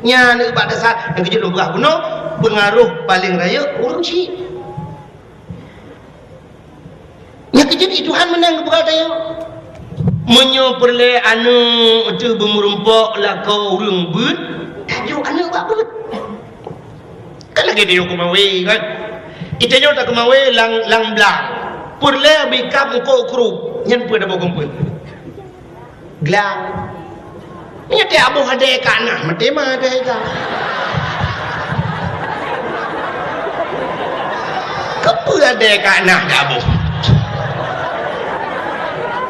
nya nak pada saat yang kejut lumrah bunuh pengaruh paling raya urang si yang kejut Tuhan menang kepada dia menyo perle anu tu bermerempok lah kau urang but tajuk anu buat but kan lagi dia kumawe kan itanya tak kumawe lang blang perle bikap ko kru nyen pun dah berkumpul gelang ni dia abu ada kanah mati mah ada ka kepu ada kanah dah abu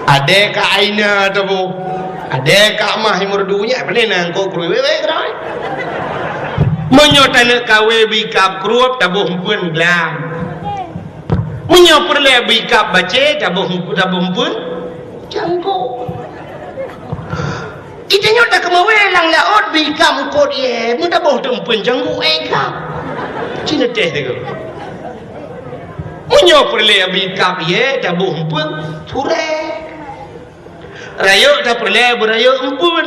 ada ka aina tu bu ada ka mah murdunya pelenang ko kru wewe krai menyotan kawe bikap krup tabuh pun gelang punya perle bikap baca tabung pun jangko itanya tak kemawelang laut bikap kod ye muda boh tempun jangko eka cina teh tu punya perle bikap ye tabung pun ture rayo tak perle berayo empun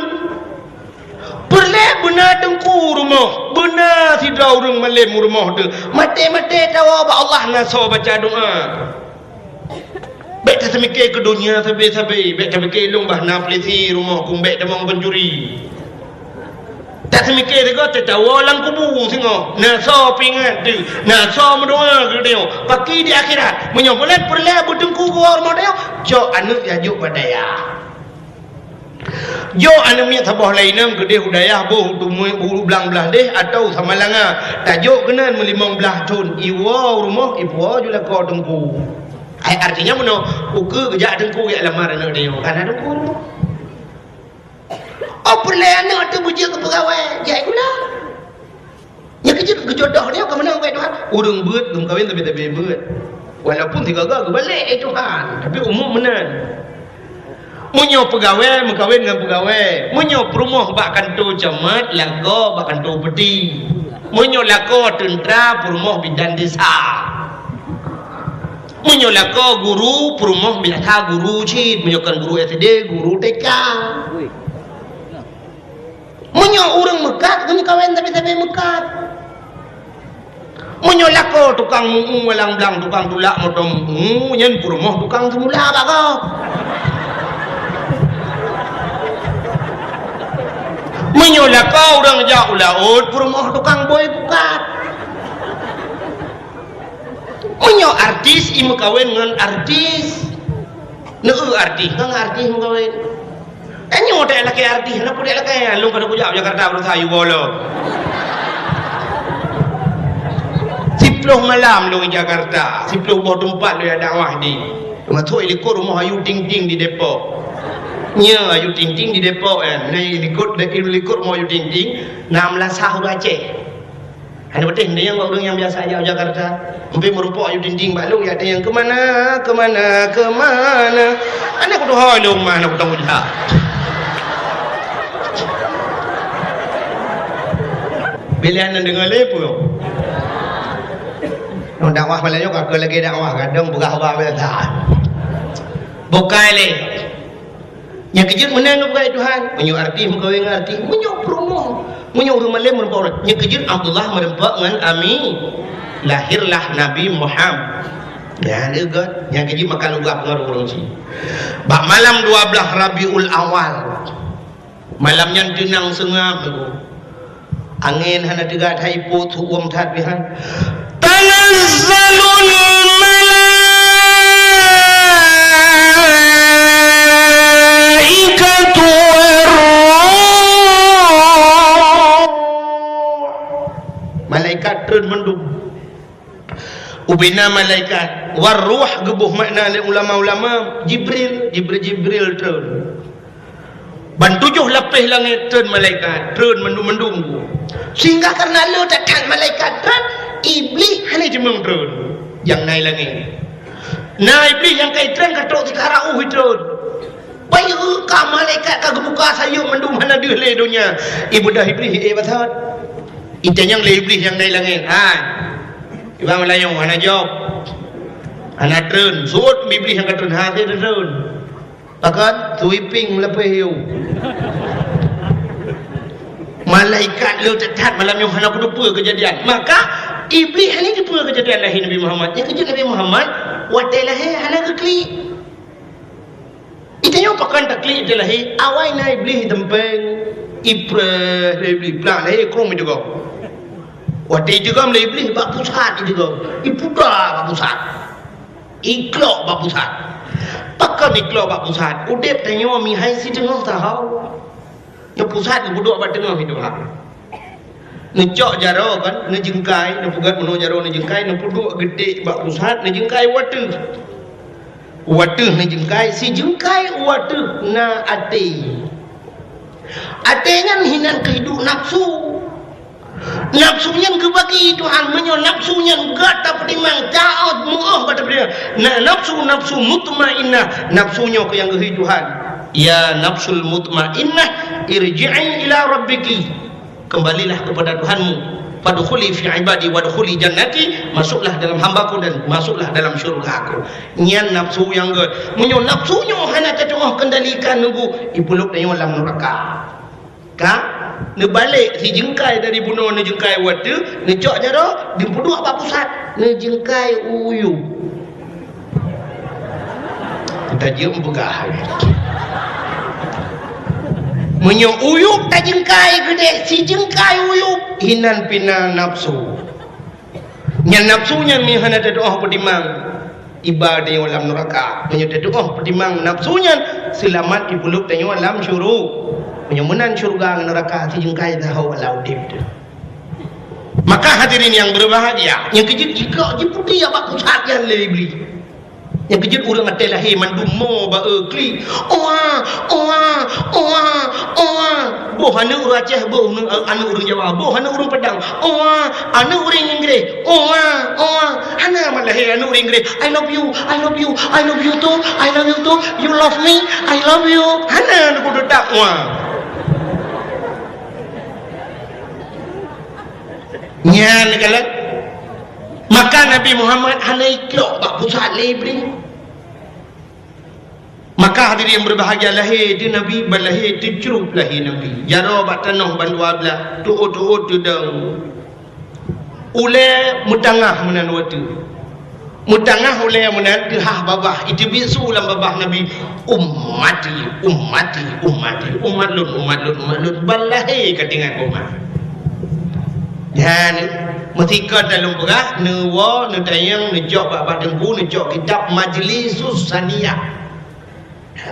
perle benar dengku rumah benar tidak orang malam rumah tu mati tahu Allah naso baca doa baik tak semikir ke dunia sabi baik tak mikir lumbah naflisi rumah kum baik demang pencuri tak semikir juga tak tahu orang kubur singo naso pingat tu naso mendoa ke dia paki di akhirat menyobolan perle berdengku rumah dia cok anu jajuk pada ya Jo anu miat sabah lainam ke deh udayah boh tu bulu belang belah deh atau sama langa tajuk kenan melimang belah tun iwa rumah iwa jula kau dengku artinya mana uke kejak dengku ya lamar anak dia kan ada dengku oh perlahan anak tu bujuk ke pegawai jai gula ya kejodoh dia ke mana ke Tuhan urang beut belum kahwin tapi beut walaupun tiga gagal balik Tuhan tapi umum menan munyo pegawai mengkawin dengan pegawai munyo perumah bak kantor camat lago bak kantor peti munyo lago tentera perumah bidan desa munyo lago guru perumah biasa guru cid munyo kan guru SD guru TK munyo orang mekat munyo kawin tapi mekat munyo lago tukang walang belang tukang tulak modom nyen perumah tukang semula bak kau menyolah kau orang jauh laut perumah tukang boy bukat menyo artis imu kawin dengan artis artis kan artis imu kawin enyo tak laki artis kenapa dia laki lu kada kujak Jakarta bersayu bolo siploh malam lu di Jakarta siploh bawah tempat lu ada dakwah di matoi likur rumah ayu ting-ting di Depok nya ayu ting-ting di Depok kan ni likut mau ayu ting-ting 16 tahun Aceh ada betul ni yang orang yang biasa aja Jakarta sampai merupakan ayu ting-ting balung ya ada yang kemana anak aku tu halung mana aku tahu dah pilihan dengan lepo orang dakwah malaysia kau lagi dakwah kadang berapa biasa bukai le yang kejut menang kepada Tuhan menyo arti mengkawin arti menyo promo menyo rumah le merupakan yang kejut Abdullah merempak dengan Ami lahirlah Nabi Muhammad ya dekat yang kejut makan ugap pengaruh orang si bak malam 12 Rabiul Awal malamnya jenang sengam angin hana degat hai putu uam tat bihan tanazzalul malaikat turun mendung ubina malaikat waruh gebuh makna oleh ulama-ulama Jibril turun ban 7 lapis langit turun malaikat turun mendung sehingga karena lo takkan malaikat turun iblis hanya jemeng turun yang naik langit nah iblis yang kait turun katok tikarau turun bayu ka malaikat ka gebuka sayur mendung mana dia le dunia ibu dah iblis batat itu yang iblis yang naik langit Ibang Melayong anak jawab anak turun suut iblis yang turun hati turun pakat sweeping melepih you malaikat lu tetap malam yang anak lupa kejadian maka iblis ini lupa kejadian lahir Nabi Muhammad yang kejadian Nabi Muhammad watai lahir anak keklik itu yang pakan taklik itu lahir awal na iblis tempeng iblis belah lahir krom itu kau watai juga mulai iblis bak pusat itu kau ipuda bak pusat iklok bak pusat pakan iklok bak pusat udep tanya mi hai si tengah tahu yang pusat buduk bak tengah itu lah necok jaro kan nejengkai nepugat meno jaro nejengkai nepuduk gede bak pusat nejengkai watu nejengkai si jengkai watu na ate ngan hinan kehidup nafsu nafsunya kebagi Tuhan menyo nafsunya enggak tapi memang taat muah pada dia nafsu mutmainnah nafsunya ke yang kehidup Tuhan ya nafsul mutmainnah irji'i ila rabbiki kembalilah kepada Tuhanmu fadkhuli fi ibadi wadkhuli jannati masuklah dalam hambaku dan masuklah dalam syurgaku nyan nafsu yang good menyo nafsunya hana tengah kendalikan nunggu ipuluk dalam neraka ka nebalik si jengkai dari bunuh ne jengkai watu necok jaro dipudu apa pusat ne jengkai uyu kita jom begah menyo uyup tak jengkai gede si jengkai uyup hinan pina nafsu nyan nafsunya mi hana doa pedimang ibadah dalam neraka menyo doa pedimang nafsunya selamat dipeluk tanya alam syuruk penyemunan syurga neraka si jengkai tahu alau dip. Maka hadirin yang berbahagia, yang kejut jika putih apa pusat yang lebih yang kejut orang atel lahir mandu mo ba kli oa boh hana urang Aceh boh anu urang Jawa boh hana urang Padang oa anu urang Inggeris oa hana man lahir anu urang Inggeris I love you too you love me I love you hana anu kudu tak oa nyan kalah. Maka Nabi Muhammad hana ikhlas bak pusat lebih. Maka hadirin yang berbahagia lahir di Nabi balahir tercerup lahir Nabi. Jaro bak tanah bandua belah tuut tudang. Ule mutangah menan watu. Mutangah ule menan dihah babah itu bisu ulam babah Nabi umat lun balahir katingan umat. Dan ketika dalam berat newa netayang nejok bab dengku nejok kitab Majlisus Saniyah.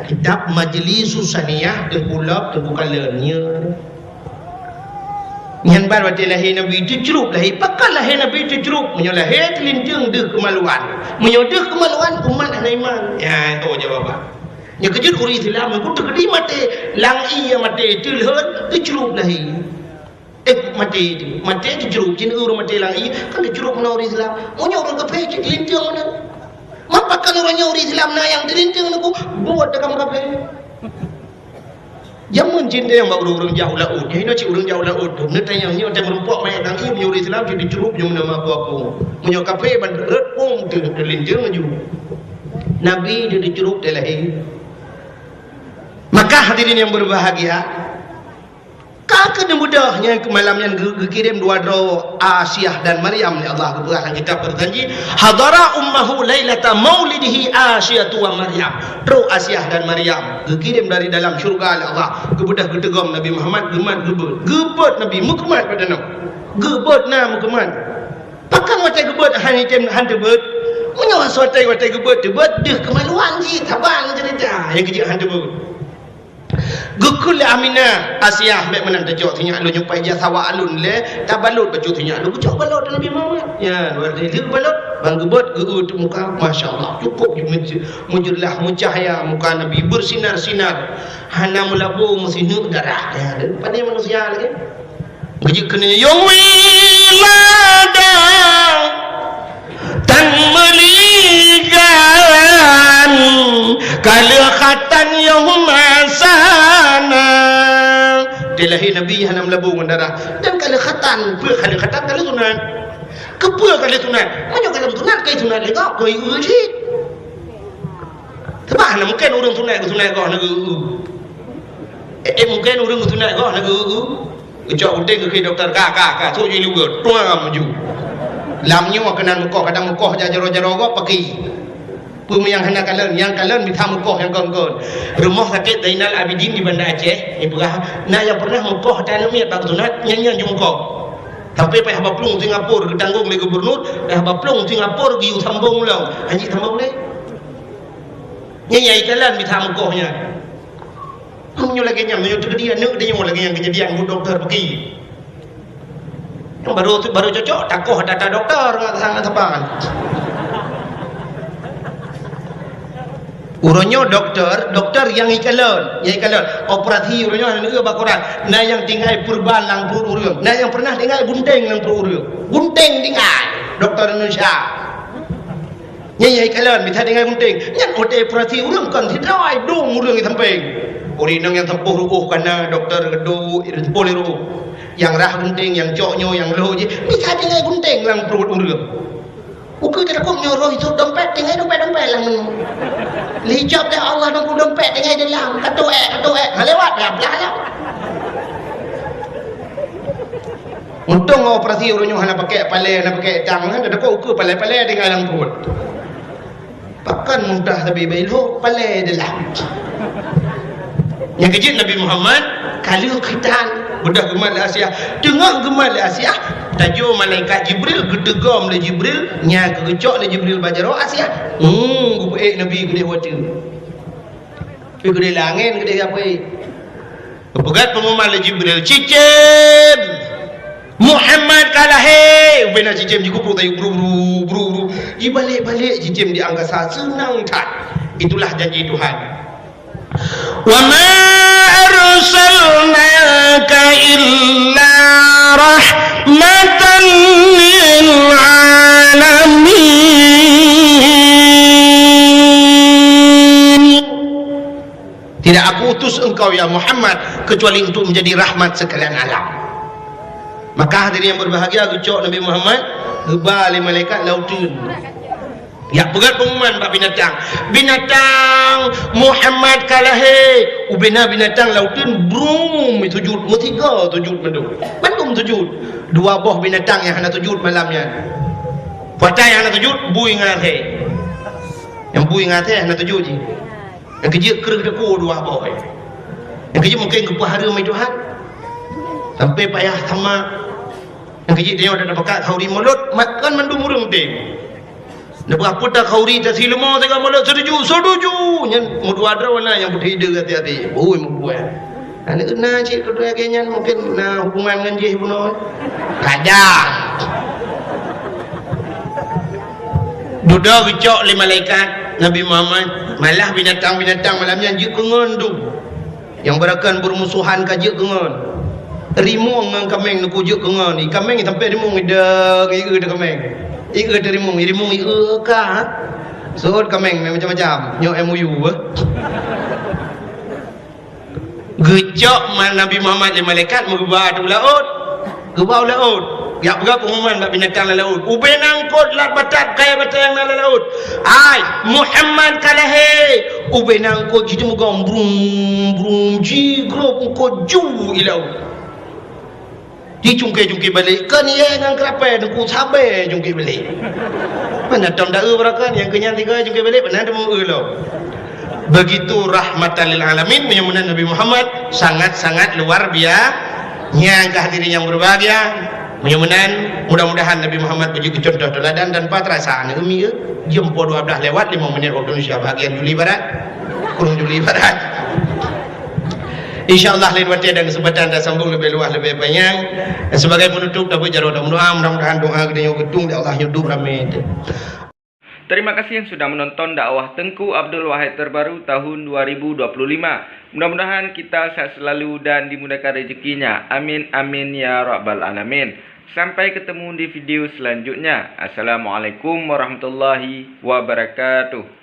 Kitab Majlisus Saniyah tegulap tegukalannya. Yang baru lahir Nabi itu cerup lahir pakal lahir Nabi itu cerup menyolahir telinjeng deh kemaluan menyodeh kemaluan umat anak iman. Ya itu jawaban. Yang kejut uri Islam aku terkedi mati lang iya mati tilhut cerup lahir. Mati itu jeruk jenis orang mati lagi kan jeruk mana orang Islam punya orang kafe je dilintang mana mapakan orangnya orang Islam na yang dilintang aku buat dekat kafe jaman cinta yang baru orang jauh laut ini cik orang jauh laut nanti yang ni orang merumpok banyak lagi punya orang Islam jadi jeruk punya nama apa punya kafe banderet pun dilintang aja Nabi dia jeruk dia lahir. Maka hadirin yang berbahagia, kakak mudahnya ke malam yang dikirim dua doa Asyah dan Maryam ni Allah berkata kita berjanji hadara ummahu lailata maulidihi Asyah wa Maryam. Doa Asyah dan Maryam dikirim dari dalam syurga oleh Allah kebudah getegam Nabi Muhammad gemat gebet Nabi mukmat pada nam gebet na mukmat pakang watai gebet hanitem handebet menyawa sotai watai gebet gebet deh kemaluan ji tabang cerita yang kejik handebet gukul Aminah Asyah mek menang tajok tinyak lu nyupai jah sawa alun le tabalut baju tinyak lu bucok balut Nabi Muhammad ya luar dia balut bang gebet geut muka masyaallah cukup mujurlah mucahaya muka Nabi bersinar-sinar hana mulabu musinu darah ya pada manusia lagi begitu kena yang wilada tan meligan kalahatan yang masana dilahir Nabi hanam labu darah dan kalahatan pe kalahatan kali sunat kepe kali sunat banyak kali sunat kai sunat le kau koi uji sebab nak mungkin orang sunat kau nak mungkin orang sunat kau nak ucap uting ke doktor kakak so je juga tuang maju lamnya kena mukoh kadang mukoh jaro-jaro kau pergi pun yang hendak kalian minta mukoh yang kongkon rumah sakit Zainal Abidin di Banda Aceh ni berah nak yang pernah mukoh tanam miat pak sunat nyanyian jumkoh tapi payah baplung Singapura ditanggung oleh gubernur payah baplung Singapura giu sambung long anjing sambung ni nyanyi kalian minta mukohnya punya lagi yang menyuruh dia nak dia lagi yang kejadian doktor pergi yang baru cocok takoh data doktor sangat tepat urangnya doktor yang ikalan operasi urangnya negara bakoran nah yang tinggal purban lang pur urang nah yang pernah tinggal gunting lang pur urang gunting tinggal doktor Indonesia nyai ikalan minta tinggal gunting nyan operasi urang kan sidai dong urang samping urinang yang tempuh rubuh karena doktor gedu poliro yang rah gunting yang coknyo yang loh je bisa tinggal gunting lang perut urang ukur tak kau nyuruh itu dompet tinggal dompet lang lijab dah Allah nunggu dompet tinggal dalam katuek lewat dah belah untung operasi urangnya hana pakai palai hana pakai tang ada kau ukur palai tinggal dalam perut pakan mudah tapi baik palai dalam yang kecil Nabi Muhammad kalau khitan budak gemat Asyah dengar gemat Asyah tajuk malaikat Jibril gedegam le Jibril nya kegecok le Jibril bajaro Asyah gupe Nabi gede wati gede langit gede apa pegat pengumuman le Jibril cicim Muhammad kalah he bena cicim ji kupur tayu bru ji balik cicim di angkasa senang tak itulah janji Tuhan wa ma arsalnaka illa rahmatan lil alamin. Tidak aku utus engkau ya Muhammad kecuali untuk menjadi rahmat sekalian alam. Maka hadirin yang berbahagia gecok Nabi Muhammad gebali malaikat lautun. Ya berat pengumuman bab binatang Muhammad kalahe ubena binatang lautun brum sujud mutiga sujud bandung sujud dua boh binatang yang hendak sujud malamnya patai yang hendak sujud bui ngate yang bui ngate hendak sujud je yang kecil keruk deku dua boh yang kecil mungkin kepahara mai Tuhan sampai payah sama yang kecil dia ada pakat hauri mulut makan mandum urung teh nak berapa tak kauri tak silma tengah mulut setuju nyan mudua drawana yang putih dia hati-hati oi membuat anak kena cik kedua kenya mungkin na hubungan dengan jih puno kadang duda gecok le malaikat Nabi Muhammad malah binatang-binatang malamnya je kengon tu yang berakan bermusuhan kajak kengon rimung ngang kameng nu kujuk kengon ni kameng sampai rimung ida ida kameng Iga dari rimung iga ka so kameng macam-macam nyok MOU gecok man Nabi Muhammad le malaikat mengubah tu laut gebau laut ya berapa pengumuman bab binatang laut uben angkut lat batat kaya batat yang dalam laut ai Muhammad kalahe uben angkut jitu mugam brum ji grup ko ju ilau di cungkir balik kan ya dengan kerapai ku sabar cungkir balik mana tam dah berakan yang kenyang tiga cungkir balik mana ada mau lo begitu rahmatan lil alamin menyembunyikan Nabi Muhammad sangat-sangat luar biasa yang kehadirin yang berbahagia menyembunyikan mudah-mudahan Nabi Muhammad menjadi contoh teladan dan patrasaan umi jam 12 lewat 5 menit waktu Indonesia bahagian Juli Barat kurung Juli Barat InsyaAllah lain waktu dan kesempatan dah sambung lebih luas lebih banyak dan sebagai penutup dapat jaruh mudah-mudahan doa kita yang gedung Allah hidup ramai. Terima kasih yang sudah menonton dakwah Tengku Abdul Wahid terbaru tahun 2025. Mudah-mudahan kita sehat selalu dan dimudahkan rezekinya. Amin amin ya rabbal alamin. Sampai ketemu di video selanjutnya. Assalamualaikum warahmatullahi wabarakatuh.